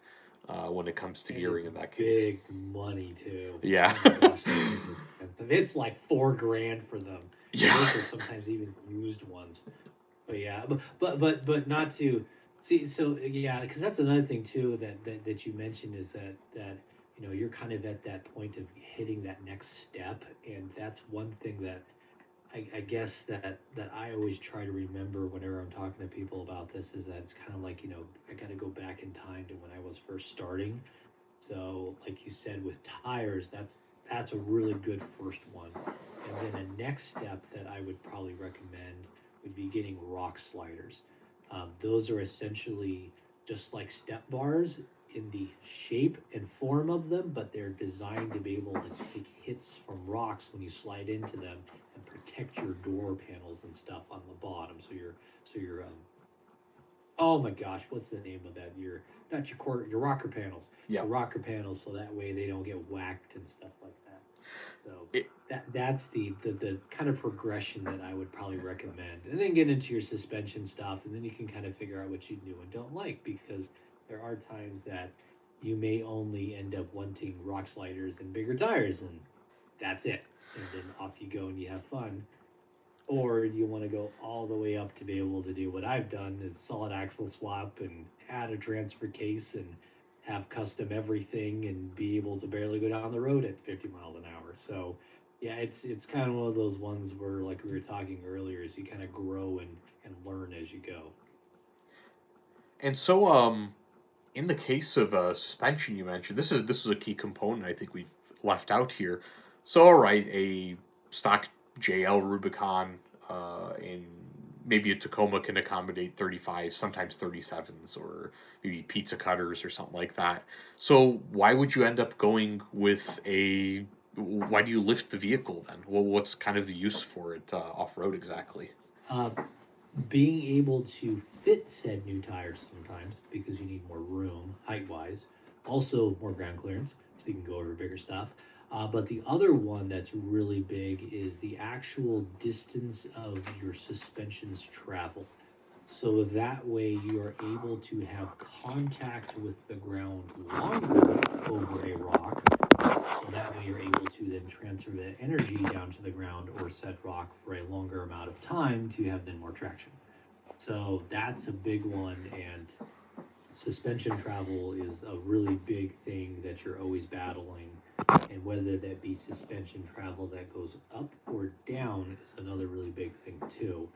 when it comes to And it's gearing in that case. big money too. Yeah. Oh my gosh, those things are expensive. It's like 4 grand for them, and Yeah. those are sometimes even used ones. But yeah, but not to see. So yeah, because that's another thing too that you mentioned is that you're kind of at that point of hitting that next step, and that's one thing that I guess that I always try to remember whenever I'm talking to people about this is that it's kind of like I got to go back in time to when I was first starting. So like you said with tires, that's a really good first one. And then a next step that I would probably recommend would be getting rock sliders. Those are essentially just like step bars in the shape and form of them, but they're designed to be able to take hits from rocks when you slide into them and protect your door panels and stuff on the bottom. So your oh my gosh, what's the name of that? Your rocker panels. Yeah. Your rocker panels, so that way they don't get whacked and stuff like that. So It, that's the kind of progression that I would probably recommend. And then get into your suspension stuff, and then you can kind of figure out what you do and don't like, because there are times that you may only end up wanting rock sliders and bigger tires, and that's it. And then off you go and you have fun. Or you want to go all the way up to be able to do what I've done is solid axle swap and add a transfer case and have custom everything and be able to barely go down the road at 50 miles an hour. So yeah, it's kind of one of those ones where, like we were talking earlier, is you kind of grow and learn as you go. and so, in the case of suspension, you mentioned this is a key component I think we've left out here. So, all right, a stock JL Rubicon and maybe a Tacoma can accommodate 35, sometimes 37s, or maybe pizza cutters or something like that. So, why would you end up going with a? Why do you lift the vehicle then? Well, what's kind of the use for it off road exactly? Uh, Being able to fit said new tires sometimes because you need more room height wise, also more ground clearance so you can go over bigger stuff. But the other one that's really big is the actual distance of your suspension's travel. So that way you are able to have contact with the ground longer over a rock. So that way you're able to then transfer that energy down to the ground or said rock for a longer amount of time to have then more traction. So that's a big one, and suspension travel is a really big thing that you're always battling. And whether that be suspension travel that goes up or down is another really big thing too.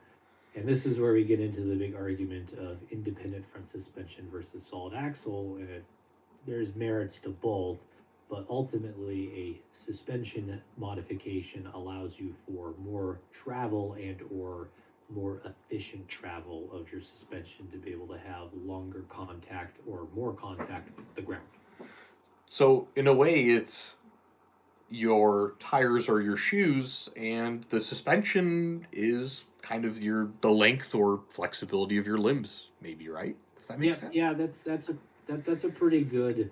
And this is where we get into the big argument of independent front suspension versus solid axle, and there's merits to both, but ultimately a suspension modification allows you for more travel and or more efficient travel of your suspension to be able to have longer contact or more contact with the ground. So in a way, it's your tires are your shoes, and the suspension is kind of the length or flexibility of your limbs. Maybe, right? Does that make Yep, sense? yeah, that's a pretty good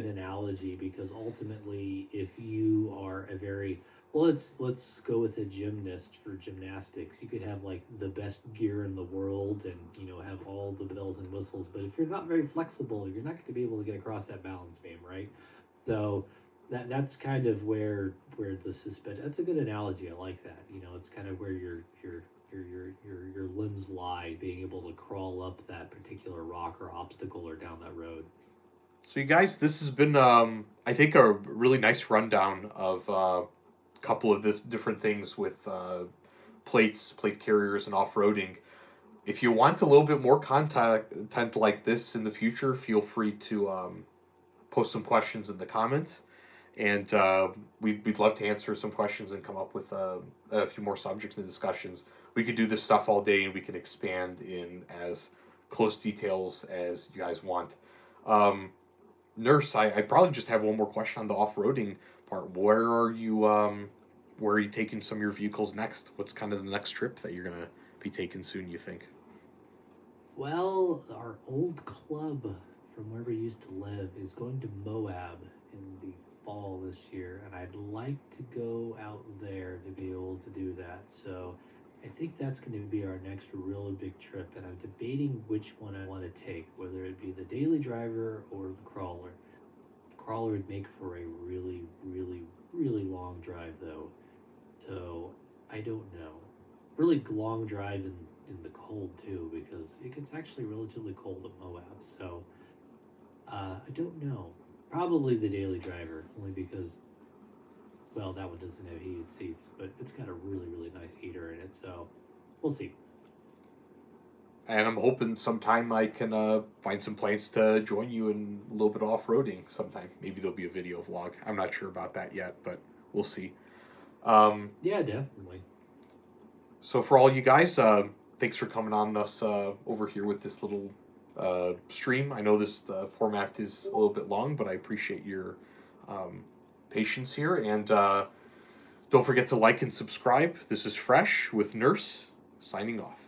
analogy, because ultimately, if you are a very, well, let's go with a gymnast for gymnastics. You could have like the best gear in the world, and have all the bells and whistles, but if you're not very flexible, you're not going to be able to get across that balance beam, right? So that's kind of where the suspension. That's a good analogy. I like that. It's kind of where your limbs lie, being able to crawl up that particular rock or obstacle or down that road. So, you guys, this has been, I think, a really nice rundown of a couple of this different things with plate carriers, and off roading. If you want a little bit more content like this in the future, feel free to post some questions in the comments, and we'd love to answer some questions and come up with a few more subjects and discussions. We could do this stuff all day, and we can expand in as close details as you guys want. Um, Nurse, I probably just have one more question on the off-roading part. Where are you taking some of your vehicles next? What's kind of the next trip that you're gonna be taking soon, you think? Well, our old club from where we used to live is going to Moab in the fall this year, and I'd like to go out there to be able to do that. So I think that's going to be our next really big trip, and I'm debating which one I want to take, whether it be the daily driver or the crawler. The crawler would make for a really, really, really long drive, though. So I don't know. Really long drive in the cold too, because it gets actually relatively cold at Moab. So I don't know. Probably the daily driver, only because, well, that one doesn't have heated seats, but it's got a really, really nice heater in it. So we'll see. And I'm hoping sometime I can find some plans to join you in a little bit of off-roading sometime. Maybe there'll be a video vlog. I'm not sure about that yet, but we'll see. Um, Yeah, definitely. so for all you guys, thanks for coming on us over here with this little stream. I know this format is a little bit long, but I appreciate your um, patience here. And don't forget to like and subscribe. This is Fresh with Nurse, signing off.